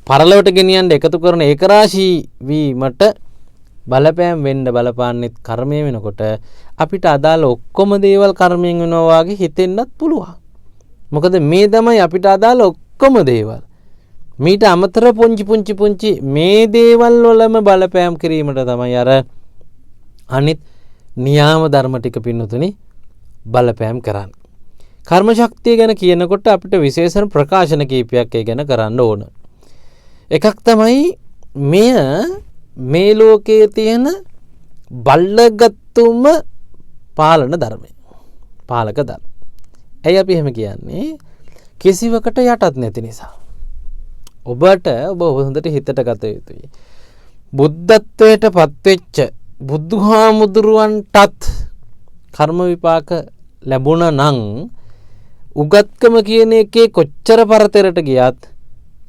පරලොවට ගෙනියන්න එකතු කරන ඒකරාශී වීමට බලපෑම් වෙන්න බලපාන්නෙත් කර්මය වෙනකොට අපිට අදාළ ඔක්කොම දේවල් කර්මයෙන් වෙනවා වගේ හිතෙන්නත් පුළුවන්. මොකද මේ තමයි අපිට අදාළ ඔක්කොම දේවල්. මීට අමතර පුංචි මේ දේවල් වලම බලපෑම් කිරීමට තමයි අර අනිත් නියාම ධර්ම ටික පින්නතුනි බලපෑම් කරන්නේ. කර්ම ශක්තිය ගැන කියනකොට අපිට විශේෂ ප්‍රකාශන කීපයක් ඒ ගැන කරන්න ඕන. එකක් තමයි මෙය මේ ලෝකයේ තියෙන බල්ලගත්තුම පාලන ධර්මය. පාලක ධර්ම. ඇයි අපි එහෙම කියන්නේ? කිසිවකට යටත් නැති නිසා. ඔබ හොඳට හිතට ගත යුතුයි. බුද්ධත්වයට පත්වෙච්ච බුදුහාමුදුරුවන්ටත් කර්ම විපාක ලැබුණා නම් උගත්කම කියන එකේ කොච්චර පරතරට ගියත්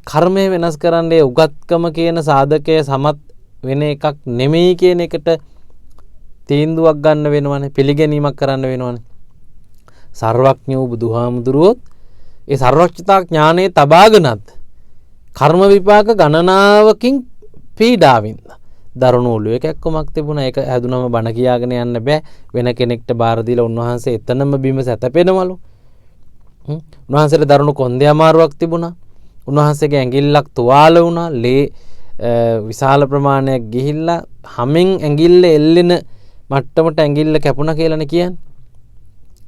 කර්මය වෙනස් කරන්නේ උගත්කම කියන සාධකය සමත් වෙන එකක් නෙමෙයි කියන එකට තීන්දුවක් ගන්න වෙනවනේ, පිළිගැනීමක් කරන්න වෙනවනේ. සර්වඥ වූ බුදුහාමුදුරුවොත් ඒ සර්වඥතා ඥානයේ තබාගෙනත් කර්ම විපාක ගණනාවකින් පීඩාවින්ද දරුණු ඔළුවේ කැක්කමක් තිබුණා. ඒක හැදුනම බණ කියාගෙන යන්න බෑ. වෙන කෙනෙක්ට බාර දීලා උන්වහන්සේ එතනම බිම සැතපෙනවලු. උන්වහන්සේට දරුණු කොන්දේ අමාරුවක් තිබුණා. උන්වහන්සේගේ ඇඟිල්ලක් තුවාල වුණා. ලේ විශාල ප්‍රමාණයක් ගිහිල්ලා හැමෙන් ඇඟිල්ල එල්ලෙන මට්ටමට ඇඟිල්ල කැපුණා කියලානේ කියන්නේ.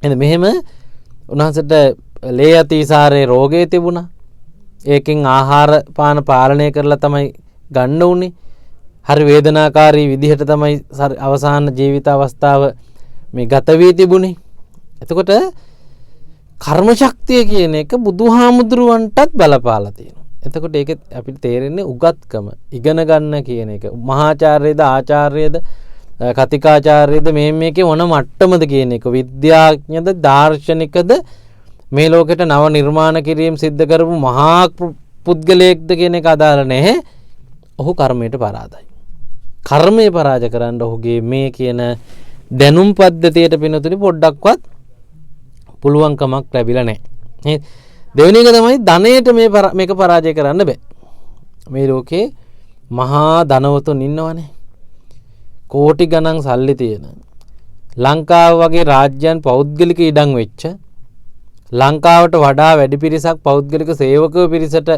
එහෙනම් මෙහෙම උන්වහන්සේට ලේ අතිසාරේ රෝගේ තිබුණා. ඒකෙන් ආහාර පාන පාලනය කරලා තමයි ගන්න උනේ. හරි වේදනාකාරී විදිහට තමයි අවසාන ජීවිත අවස්ථාව මේ ගත වී තිබුණේ. එතකොට කර්ම ශක්තිය කියන එක බුදුහාමුදුරුවන්ටත් බලපාලා තියෙනවා. එතකොට ඒක අපිට තේරෙන්නේ උගත්කම, ඉගෙන ගන්න කියන එක. මහාචාර්යද ආචාර්යද කතිකාචාර්යද මේකේ මොන මට්ටමද කියන එක. විද්‍යාඥද දාර්ශනිකද මේ ලෝකෙට නව නිර්මාණ කිරීම සිද්ධ කරපු මහා පුද්ගලයෙක්ද කියන එක අදාළ නැහැ. ඔහු කර්මයට පරාදයි. කර්මය පරාජය කරන්න ඔහුගේ මේ කියන දැනුම් පද්ධතියට පිනතුනි පොඩ්ඩක්වත් පුළුවන්කමක් ලැබිලා නැහැ. දෙවෙනි එක තමයි ධනයට මේක පරාජය කරන්න බෑ. මේ ලෝකේ මහා ධනවතුන් ඉන්නවනේ. කෝටි ගණන් සල්ලි තියෙන. ලංකාව වගේ රාජ්‍යයන් පෞද්ගලික ඉඩම් වෙච්ච ලංකාවට වඩා වැඩි පිරිසක් පෞද්ගලික සේවකව පිරිසට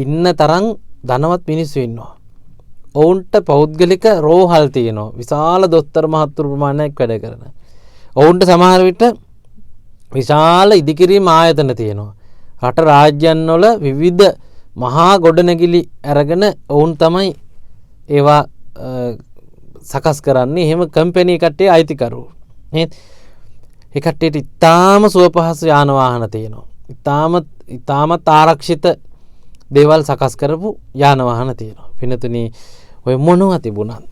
ඉන්න තරම් ධනවත් මිනිස්සු ඉන්නවා. ඔවුන්ට පෞද්ගලික රෝහල් තියෙනවා. විශාල දොස්තර මහත්තුරු ප්‍රමාණයක් වැඩ කරන. ඔවුන්ට සමහර විට විශාල ඉදිකිරීම් ආයතන තියෙනවා. රට රාජ්‍යයන් වල විවිධ මහා ගොඩනැගිලි අරගෙන ඔවුන් තමයි ඒවා සකස් කරන්නේ. එහෙම කම්පැනි කට්ටිය අයිතිකරු. නේද? ඒ කට්ටියට ඉතාම සුවපහසු යාන වාහන තියෙනවා. ඉතාමත් ආරක්ෂිත දේවල් සකස් කරපු යාන වාහන තියෙනවා. පිනතුනි ඔය මොනවා තිබුණත්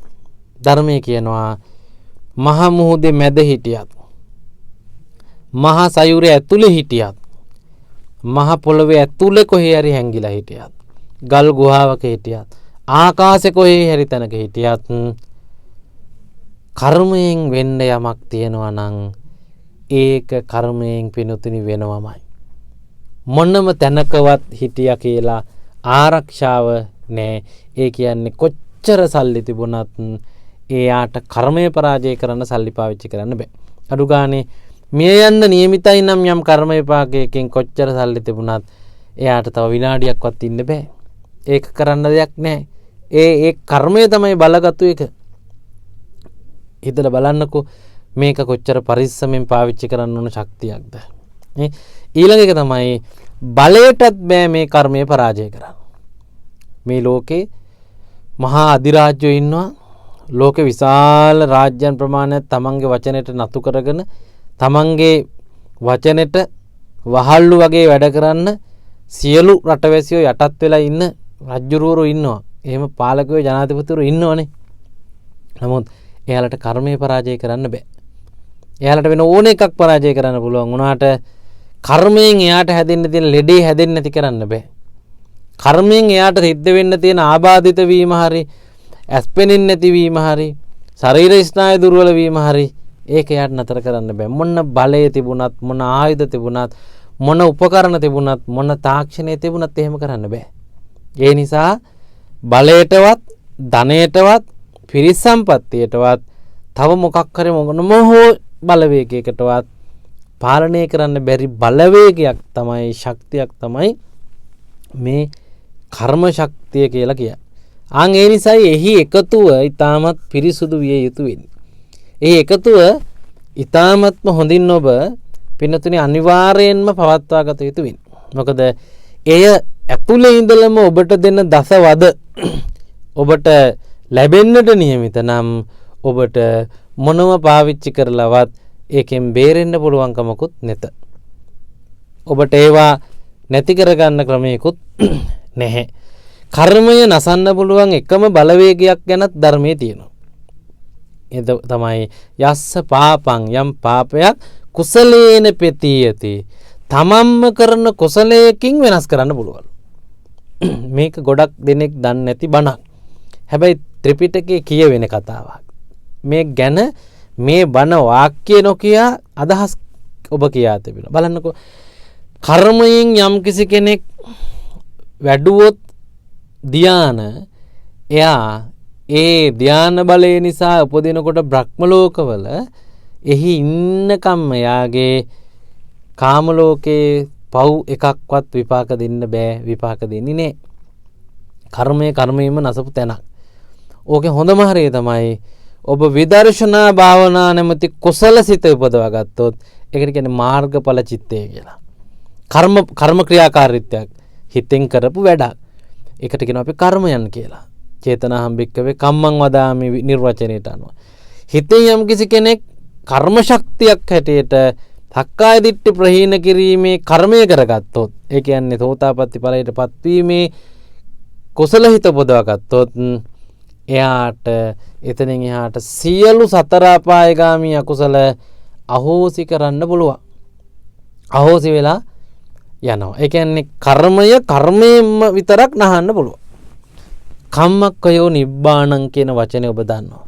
ධර්මයේ කියනවා මහ මුහුදේ මැද හිටියත්, මහා සයුරේ ඇතුලේ හිටියත්, මහ පොළවේ ඇතුලේ කොහේ හරි හැංගිලා හිටියත්, ගල් ගුහාවක හිටියත්, ආකාශේ කොහේ හරි තැනක හිටියත් කර්මයෙන් වෙන්න යමක් තියෙනවා නම් ඒක කර්මයෙන් පිනතුනි වෙනවමයි. මොනම තැනකවත් හිටියා කියලා ආරක්ෂාව නෑ. ඒ කියන්නේ කොච්චර සල්ලි තිබුණත් එයාට කර්මය පරාජය කරන්න සල්ලි පාවිච්චි කරන්න බෑ. අඩු ගානේ මිය යන්න නියමිතයි නම් යම් කර්ම විපාකයකින් කොච්චර සල්ලි තිබුණත් එයාට තව විනාඩියක්වත් ඉන්න බෑ. ඒක කරන්න දෙයක් නෑ. ඒ කර්මය තමයි බලගත්තු එක. හිතලා බලන්නකෝ මේක කොච්චර පරිස්සමෙන් පාවිච්චි කරන්න ඕන ශක්තියක්ද. ඊළඟ එක තමයි බලයටත් බෑ මේ කර්මය පරාජය කරන්න. මේ ලෝකේ මහා අධිරාජ්‍යෝ ඉන්නවා. ලෝකේ විශාල රාජ්‍යයන් ප්‍රමාණයක් තමන්ගේ වචනයට නතු කරගෙන තමන්ගේ වචනෙට වහල්ලු වගේ වැඩ කරන්න සියලු රටවැසියෝ යටත් වෙලා ඉන්න රජ්ජුරුවරු ඉන්නවා. එහෙම පාලකයෝ ජනාධිපතිවරු ඉන්නවනේ. නමුත් එයාලට කර්මය පරාජය කරන්න බෑ. එයාලට වෙන ඕන එකක් පරාජය කරන්න පුළුවන්. උනාට කර්මයෙන් එයාට හැදෙන්න තියෙන ලෙඩේ හැදෙන්නේ නැති කරන්න බෑ. කර්මයෙන් එයාට සිද්ධ වෙන්න තියෙන ආබාධිත වීම හරි, ඇස්පෙනෙන්නේ නැති වීම හරි, ශරීර ස්නායු දුර්වල වීම හරි ඒක එයාට නතර කරන්න බෑ. මොන බලය තිබුණත්, මොන ආයුධ තිබුණත්, මොන උපකරණ තිබුණත්, මොන තාක්ෂණය තිබුණත් එහෙම කරන්න බෑ. ඒ නිසා බලයටවත්, ධනයටවත්, පිරිස් සම්පත්තියටවත්, තව මොකක් හරි මොනම හෝ බලවේගයකටවත් පාලනය කරන්න බැරි බලවේගයක් තමයි, ශක්තියක් තමයි මේ කර්ම ශක්තිය කියලා කියන්නේ. ඒ නිසායි එහි එකතුව ඊටමත් පිරිසුදු විය යුතු වෙන්නේ. ඒ එකතුව ඊටමත්ම හොඳින් ඔබ පින්නතුනි අනිවාර්යයෙන්ම පවත්වා ගත යුතු වෙන්නේ. මොකද එය ඇතුළේ ඉඳලම ඔබට දෙන දසවද ඔබට ලැබෙන්නට නියමිත නම් ඔබට මොනව පාවිච්චි කරලවත් ඒකෙන් බේරෙන්න පුළුවන් කමකුත් නැත. ඔබට ඒවා නැති කරගන්න ක්‍රමයකුත් නැහැ. කර්මය නසන්න පුළුවන් එකම බලවේගයක් ගැනත් ධර්මයේ තියෙනවා. ඒ තමයි යස්ස පාපං, යම් පාපයක් කුසලේන පෙතියති, තමන්ම කරන කුසලයකින් වෙනස් කරන්න පුළුවන්. මේක ගොඩක් දෙනෙක් දන්නේ නැති බණක්. හැබැයි ත්‍රිපිටකයේ කියවෙන කතාවක්. මේ ගැන මේ බණ වාක්‍ය නොකියා අදහස් ඔබ කියා තිබෙනවා. බලන්නකෝ කර්මයෙන් යම්කිසි කෙනෙක් වැඩුවොත් ධ්‍යාන එයා ඒ ධ්‍යාන බලය නිසා උපදිනකොට බ්‍රහ්ම ලෝකවල එහි ඉන්නකම්ම යාගේ කාම ලෝකේ පව් එකක්වත් විපාක දෙන්න බෑ විපාක දෙන්නේ නෑ. කර්මය කර්මයෙන්ම නසපු තැනක්. ඕකේ හොඳම හරිය තමයි ඔබ විදර්ශනා භාවනා නැමැති කුසල සිත උපදවා ගත්තොත් ඒකට කියන්නේ මාර්ගඵල චිත්තය කියලා. කර්ම ක්‍රියාකාරීත්වයක් හිතෙන් කරපු වැඩක්. ඒකට කියනවා අපි කර්මයන් කියලා. චේතනාහම් භික්කවේ කම්මං වදාමි නිර්වචනයට අනුව. හිතෙන් යම් කිසි කෙනෙක් කර්ම ශක්තියක් හැටියට සක්කාය දිට්ඨි ප්‍රහීන කිරීමේ කර්මය කරගත්තොත් ඒ කියන්නේ සෝතාපට්ටි ඵලයට පත්වීමේ කුසල හිත උපදවා ගත්තොත් එයාට එතනින් එහාට සියලු සතර අපායගාමී අකුසල අහෝසි කරන්න පුළුවන්. අහෝසි වෙලා යනවා. ඒ කියන්නේ කර්මය කර්මයෙන්ම විතරක් නහන්න පුළුවන්. කම්මක්කයෝ නිබ්බාණං කියන වචනේ ඔබ දන්නවා.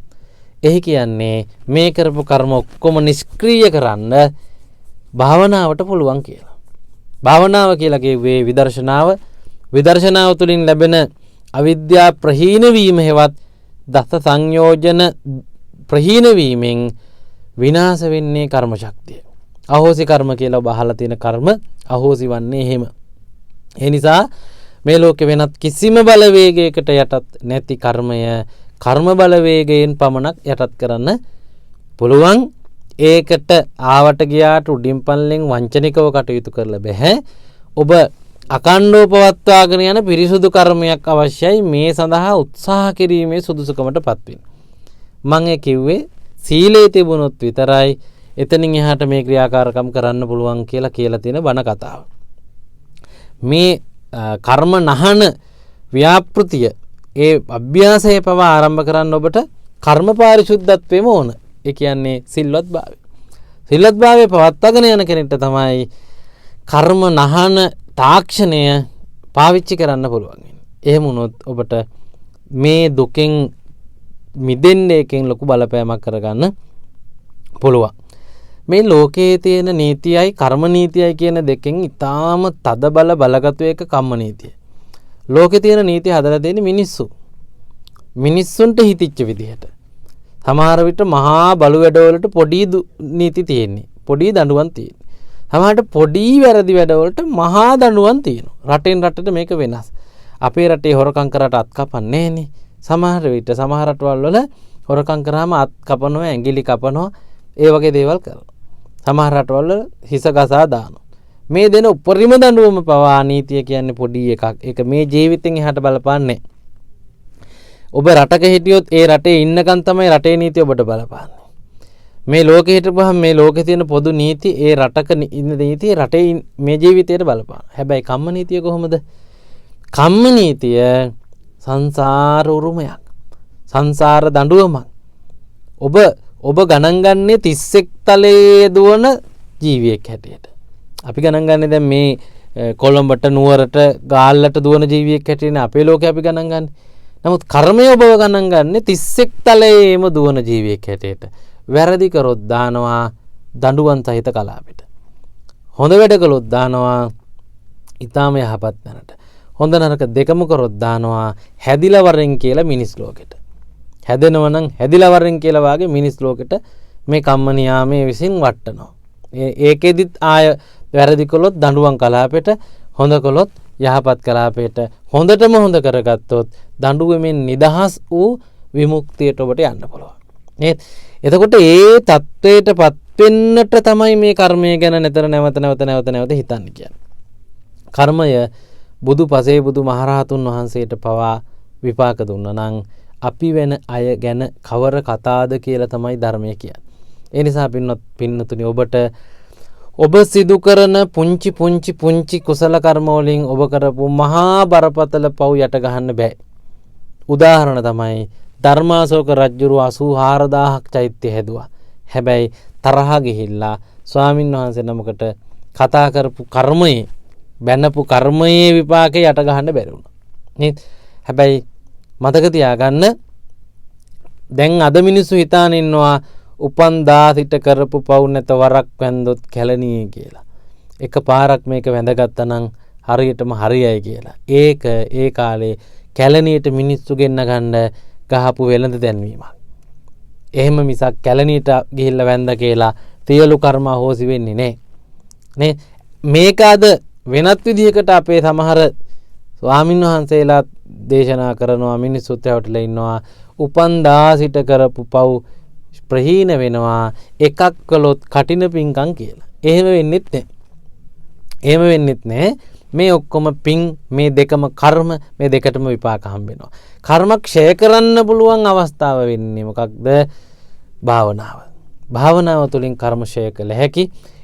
එහි කියන්නේ මේ කරපු කර්ම ඔක්කොම නිෂ්ක්‍රීය කරන්න භාවනාවට පුළුවන් කියලා. භාවනාව කියලා කිව්වේ විදර්ශනාව. විදර්ශනාව තුළින් ලැබෙන අවිද්‍යා ප්‍රහීන වීම හේවත් දස සංයෝජන ප්‍රහීන වීමෙන් විනාශ වෙන්නේ කර්ම ශක්තිය. අහෝසි කර්ම කියලා ඔබ අහලා තියෙන කර්ම අහෝසි වන්නේ එහෙම. ඒ නිසා මේ ලෝකේ වෙනත් කිසිම බලවේගයකට යටත් නැති කර්මය කර්ම බලවේගයෙන් පමණක් යටත් කරන්න පුළුවන්. ඒකට ආවට ගියාට උඩින් පල්ලෙන් වංචනිකව කටයුතු කරලා බෑ. ඔබ අකණ්ඩව පවත්වාගෙන යන පිරිසුදු කර්මයක් අවශ්‍යයි. මේ සඳහා උත්සාහ කිරීමේ සුදුසුකමටපත් වෙන්න. මම ඒ කිව්වේ සීලේ තිබුණොත් විතරයි එතනින් එහාට මේ ක්‍රියාකාරකම් කරන්න පුළුවන් කියලා තියෙන බණ කතාව. මේ කර්ම නහන ව්‍යාපෘතිය ඒ අභ්‍යාසය පවා ආරම්භ කරන්න ඔබට කර්ම පාරිශුද්ධත්වෙම ඕන. ඒ කියන්නේ සිල්වත් භාවය. සිල්වත් භාවය පවත්වාගෙන යන කෙනෙක්ට තමයි කර්ම නහන තාක්ෂණය පාවිච්චි කරන්න පුළුවන්. එහෙම වුණොත් ඔබට මේ දුකෙන් මිදෙන්න එකෙන් ලොකු බලපෑමක් කරගන්න පුළුවන්. මේ ලෝකයේ තියෙන නීතියයි කර්ම නීතියයි කියන දෙකෙන් ඊටාම තද බල බලගතු එක කම්ම නීතිය. ලෝකේ තියෙන නීති හදලා දෙන්නේ මිනිස්සු. මිනිස්සුන්ට හිතිච්ච විදිහට. සමහර විට මහා බලු වැඩවලට පොඩි නීති තියෙන්නේ. පොඩි දඬුවම් තියෙන්නේ. සමහරට පොඩි වැරදි වැඩවලට මහා දඬුවම් තියෙනවා. රටෙන් රටට මේක වෙනස්. අපේ රටේ හොරකම් කරාට අත් කපන්නේ නැහනේ. සමහර විට සමහර රටවල් වල හොරකම් කරාම අත් කපනවා, ඇඟිලි කපනවා, ඒ වගේ දේවල් කරනවා. සමහර රටවල් වල හිස ගසා දානවා. මේ දෙන උපරිම දඬුවම පවා නීතිය කියන්නේ පොඩි එකක්. ඒක මේ ජීවිතෙන් එහාට බලපාන්නේ. ඔබ රටක හිටියොත් ඒ රටේ ඉන්නකන් තමයි රටේ නීතිය ඔබට බලපාන්නේ. මේ ලෝකෙ හිටපුවහම මේ ලෝකේ තියෙන පොදු නීති ඒ රටක ඉන්න නීතිය රටේ මේ ජීවිතයට බලපාන. හැබැයි කම්ම නීතිය කොහොමද? කම්ම නීතිය සංසාර උරුමයක්. සංසාර දඬුවමක්. ඔබ ගණන් ගන්නේ 31 තලයේ දුවන ජීවියෙක් හැටියට. අපි ගණන් ගන්නේ දැන් මේ කොළඹට නුවරට ගාල්ලට දුවන ජීවියෙක් හැටියට අපේ ලෝකේ අපි ගණන් ගන්නේ. නමුත් කර්මය ඔබව ගණන් ගන්නේ 31 තලයේම දුවන ජීවියෙක් හැටියට. වැරදි කරොත් දානවා දඬුවම් සහිත කලාපෙට. හොඳ වැඩ කළොත් දානවා ඊටාම යහපත් තැනට. හොඳ නරක දෙකම කරොත් දානවා හැදිලා වරෙන් කියලා මිනිස් ලෝකෙට. හැදෙනව නම් හැදිලා වරෙන් කියලා වාගේ මිනිස් ලෝකෙට මේ කම්ම නියාමයේ විසින් වටනවා. ඒකෙදිත් ආය වැරදි කළොත් දඬුවම් කලාපෙට, හොඳ කළොත් යහපත් කලාපෙට. හොඳටම හොඳ කරගත්තොත් දඬුවමෙන් නිදහස් වූ විමුක්තියට ඔබට යන්න පුළුවන්. නේද? එතකොට ඒ தത്വයටපත් වෙන්නට තමයි මේ කර්මය ගැන නැතර නැවත හිතන්න කියන්නේ. කර්මය බුදු පසේ බුදු මහරහතුන් වහන්සේට පවා විපාක දුන්නා නම් අපි වෙන අය ගැන කවර කතාද කියලා තමයි ධර්මය කියන්නේ. ඒ නිසා පින්නතුනි ඔබ සිදු කරන පුංචි කුසල කර්ම වලින් ඔබ කරපු මහා බරපතල පව් යට ගහන්න බෑ. උදාහරණ තමයි ධර්මාශෝක රජුරු 84000ක් චෛත්‍ය හැදුවා. හැබැයි තරහ ගිහිල්ලා ස්වාමින් වහන්සේ නමකට කතා කරපු කර්මයේ බැනපු කර්මයේ විපාකේ යට ගහන්න බැරි වුණා. නේද? හැබැයි මතක තියාගන්න දැන් අද මිනිස්සු හිතාන ඉන්නවා උපන්දා සිට කරපු පව් නැත වරක් වැන්දොත් කැලණියේ කියලා. එක පාරක් මේක වැඳගත්තා නම් හරියටම හරියයි කියලා. ඒක ඒ කාලේ කැලණියට මිනිස්සු ගෙන්න ගන්න ගහපු වෙළඳ දැන්වීමක්. එහෙම මිසක් කැලණියට ගිහිල්ලා වැඳ කියලා සියලු කර්ම හොසි වෙන්නේ නැහැ. නේ මේක අද වෙනත් විදිහකට අපේ සමහර ස්වාමින් වහන්සේලා දේශනා කරනවා මිනිස්සුත් ඇවටලා ඉන්නවා උපන්දා සිට කරපු පව් ප්‍රහීන වෙනවා එකක් කළොත් කටින පිංකම් කියලා. එහෙම වෙන්නෙත් නැහැ. එහෙම වෙන්නෙත් නැහැ. මේ ඔක්කොම පිං මේ දෙකම කර්ම මේ දෙකටම විපාක හම්බ වෙනවා. කර්ම ක්ෂය කරන්න පුළුවන් අවස්ථාව වෙන්නේ මොකක්ද? භාවනාව. භාවනාව තුළින් කර්ම ක්ෂය කළ හැකි.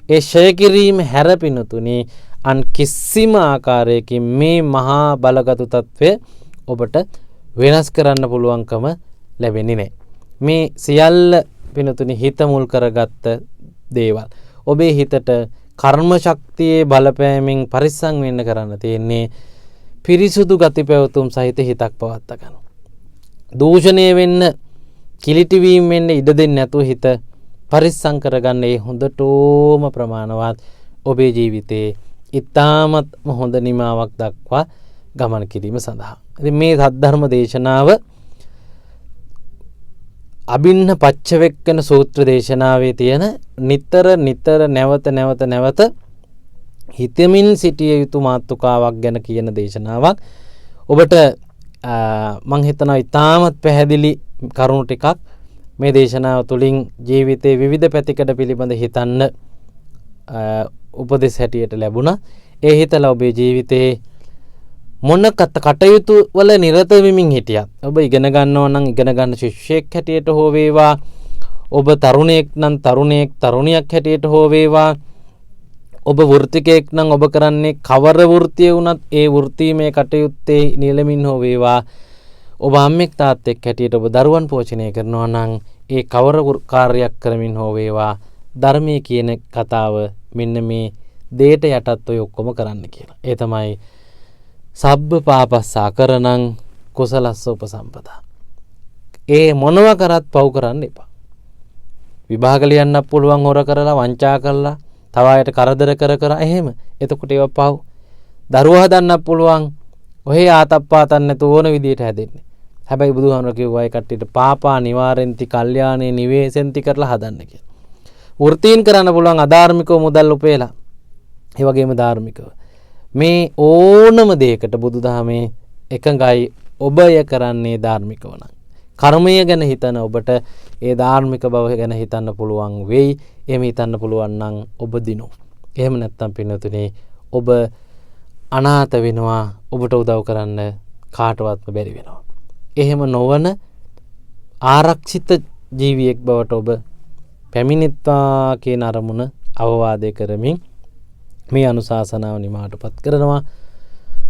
ඒ ක්ෂය කිරීම හැරපිනුතුනි අන් කිසිම ආකාරයකින් මේ මහා බලගතු තත්වය ඔබට වෙනස් කරන්න පුළුවන්කම ලැබෙන්නේ නැහැ. මේ සියල්ල පිනුතුනි හිත මුල් කරගත්ත දේවල්. ඔබේ හිතට කර්ම ශක්තියේ බලපෑමෙන් පරිස්සම් වෙන්න කරන්න තියෙන්නේ පිරිසුදු ගති පැවතුම් සහිත හිතක් පවත්වා ගන්න. දූෂණය වෙන්න කිලිටි වීම වෙන්න ඉඩ දෙන්නේ නැතුව හිත පරිස්සම් කරගන්න ඒ හොඳටම ප්‍රමාණවත් ඔබේ ජීවිතේ ඊටමත් හොඳ නිමාවක් දක්වා ගමන් කිරීම සඳහා. ඉතින් මේ සද්ධර්ම දේශනාව අබින්න පච්චවෙක්කන සූත්‍ර දේශනාවේ තියෙන නිතර නැවත හිතමින් සිටිය යුතු මාතෘකාවක් ගැන කියන දේශනාවක්. ඔබට මං හිතනවා ඉතාමත් පැහැදිලි කරුණු ටිකක් මේ දේශනාව තුළින් ජීවිතයේ විවිධ පැතිකඩ පිළිබඳ හිතන්න උපදෙස් හැටියට ලැබුණා. ඒ හිතලා ඔබේ ජීවිතේ මොන කටයුතු වල නිරත වෙමින් හිටියත් ඔබ ඉගෙන ගන්නවා නම් ඉගෙන ගන්න ශිෂ්‍යයෙක් හැටියට හෝ වේවා, ඔබ තරුණයෙක් නම් තරුණියක් හැටියට හෝ වේවා, ඔබ වෘත්තිකයෙක් නම් ඔබ කරන්නේ කවර වෘත්තිය වුණත් ඒ වෘත්තීමේ කටයුත්තේ නියැලෙමින් හෝ වේවා, ඔබ අම්මෙක් තාත්තෙක් හැටියට ඔබ දරුවන් පෝෂණය කරනවා නම් ඒ කවර කාර්යයක් කරමින් හෝ වේවා ධර්මයේ කියන කතාව මෙන්න මේ දේට යටත් ඔය ඔක්කොම කරන්න කියලා. ඒ තමයි සබ්බ පාපස්සා කරනං කුසලස්ස උපසම්පදා. ඒ මොනවා කරත් පව් කරන්න එපා. විභාග ලියන්න පුළුවන් හොර කරලා වංචා කරලා තව අයට කරදර කර එහෙම. එතකොට ඒවා පව්. දරුවා හදන්න පුළුවන් ඔහේ ආතප්පාතන් නැතුව ඕන විදියට හැදෙන්නේ. හැබැයි බුදුහාමුදුරුවෝ කිව්වා ඒ කට්ටියට පාපා නිවාරෙන්ති කල්යාණේ නිවේසෙන්ති කරලා හදන්න කියලා. වෘත්තීන් කරන්න පුළුවන් අධාර්මිකව මුදල් උපේලා. ඒ වගේම ධාර්මිකව. මේ ඕනම දෙයකට බුදුදහමේ එකඟයි ඔබය කරන්නේ ධාර්මිකව නම්. කර්මය ගැන හිතන ඔබට ඒ ධාර්මික බව ගැන හිතන්න පුළුවන් වෙයි. එහෙම හිතන්න පුළුවන් නම් ඔබ දිනු. එහෙම නැත්නම් පින්නතුනේ ඔබ අනාථ වෙනවා. ඔබට උදව් කරන්න කාටවත්ම බැරි වෙනවා. එහෙම නොවන ආරක්ෂිත ජීවියෙක් බවට ඔබ පැමිණෙත්වා කියන අරමුණ අවවාදය කරමින් මේ අනුශාසනාව නිමාටපත් කරනවා.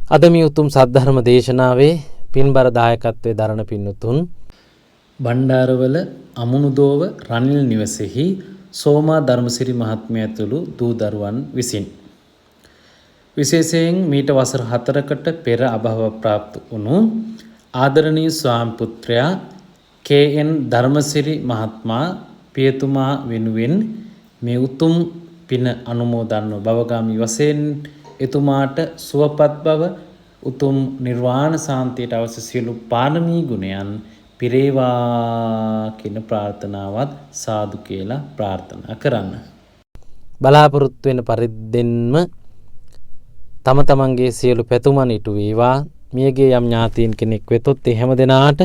අද මේ උතුම් සද්ධර්ම දේශනාවේ පින්බර දායකත්වයේ දරණ පින්තුන් බණ්ඩාරවල අමුණුදෝව රනිල් නිවසේහි සෝමා ධර්මසිරි මහත්මයා ඇතුළු දූ දරුවන් විසින් විශේෂයෙන් මීට වසර 4කට පෙර අභව ප්‍රාප්ත වුණු ආදරණීය ස්වාමි පුත්‍රයා KN ධර්මසිරි මහත්මයා පියතුමා වෙනුවෙන් මේ උතුම් පින අනුමෝදන්ව භවගාමී වශයෙන් එතුමාට සුවපත් බව උතුම් නිර්වාණ සාන්තියට අවශ්‍ය සියලු පාරමී ගුණයන් පිරේවා කියන ප්‍රාර්ථනාවත් සාදු කියලා ප්‍රාර්ථනා කරන්න. බලාපොරොත්තු වෙන පරිද්දෙන්ම තම තමන්ගේ සියලු පැතුමන් ඉටු වේවා. මියගේ යම් ඥාතීන් කෙනෙක් වෙතොත් ඒ හැම දෙනාට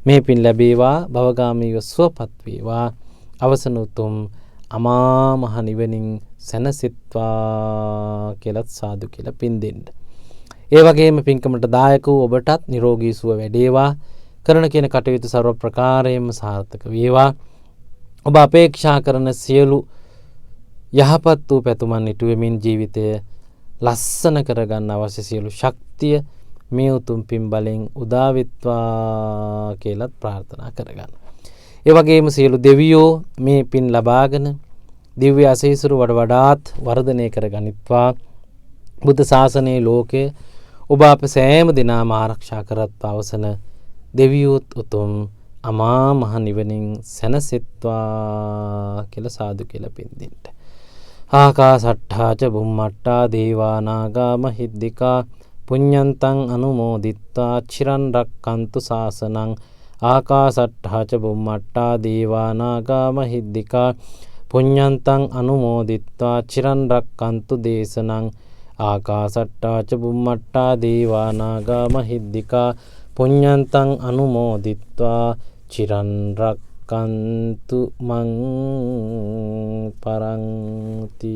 මේ පින් ලැබේවා. භවගාමීව සුවපත් වේවා. අවසන උතුම් අමා මහ නිවනින් සැනසෙත්වා කියලත් සාදු කියලා පින් දෙන්න. ඒ වගේම පින්කමට දායක වූ ඔබටත් නිරෝගී සුව වැඩේවා. කරන කියන කටයුතු ਸਰව ප්‍රකාරයෙන්ම සාර්ථක වේවා. ඔබ අපේක්ෂා කරන සියලු යහපත් වූ පැතුමන් ඉටු වෙමින් ජීවිතය ලස්සන කරගන්න අවශ්‍ය සියලු ශක්තිය මේ උතුම් පින් බලෙන් උදා වෙත්වා කියලත් ප්‍රාර්ථනා කරගන්න. ඒ වගේම සියලු දෙවියෝ මේ පින් ලබාගෙන දිව්‍ය ආශීර්වාද වඩාත් වර්ධනය කරගනිත්වා. බුද්ධ ශාසනයේ ලෝකයේ ඔබ අප සෑම දිනම ආරක්ෂා කරත්වා. අවසන දෙවියොත් උතුම් අමා මහ නිවනින් සැනසෙත්වා කියලා සාදු කියලා පින් දෙන්න. ආකාසට්ඨා ච බුම්මට්ටා දේවා නාග මහිද්దికා පුඤ්ඤන්තං අනුමෝදිත්වා චිරන් රක්칸තු ශාසනං. ආකාසට්ඨා ච බුම්මට්ටා දේවා නාග මහිද්దికා පුඤ්ඤන්තං අනුමෝදිත්වා චිරන් රක්칸තු දේශනං. ආකාසට්ඨා ච බුම්මට්ටා දේවා නාග මහිද්దికා පුඤ්ඤන්තං අනුමෝදිත්වා චිරන් රක්칸තු මං පරන්ති.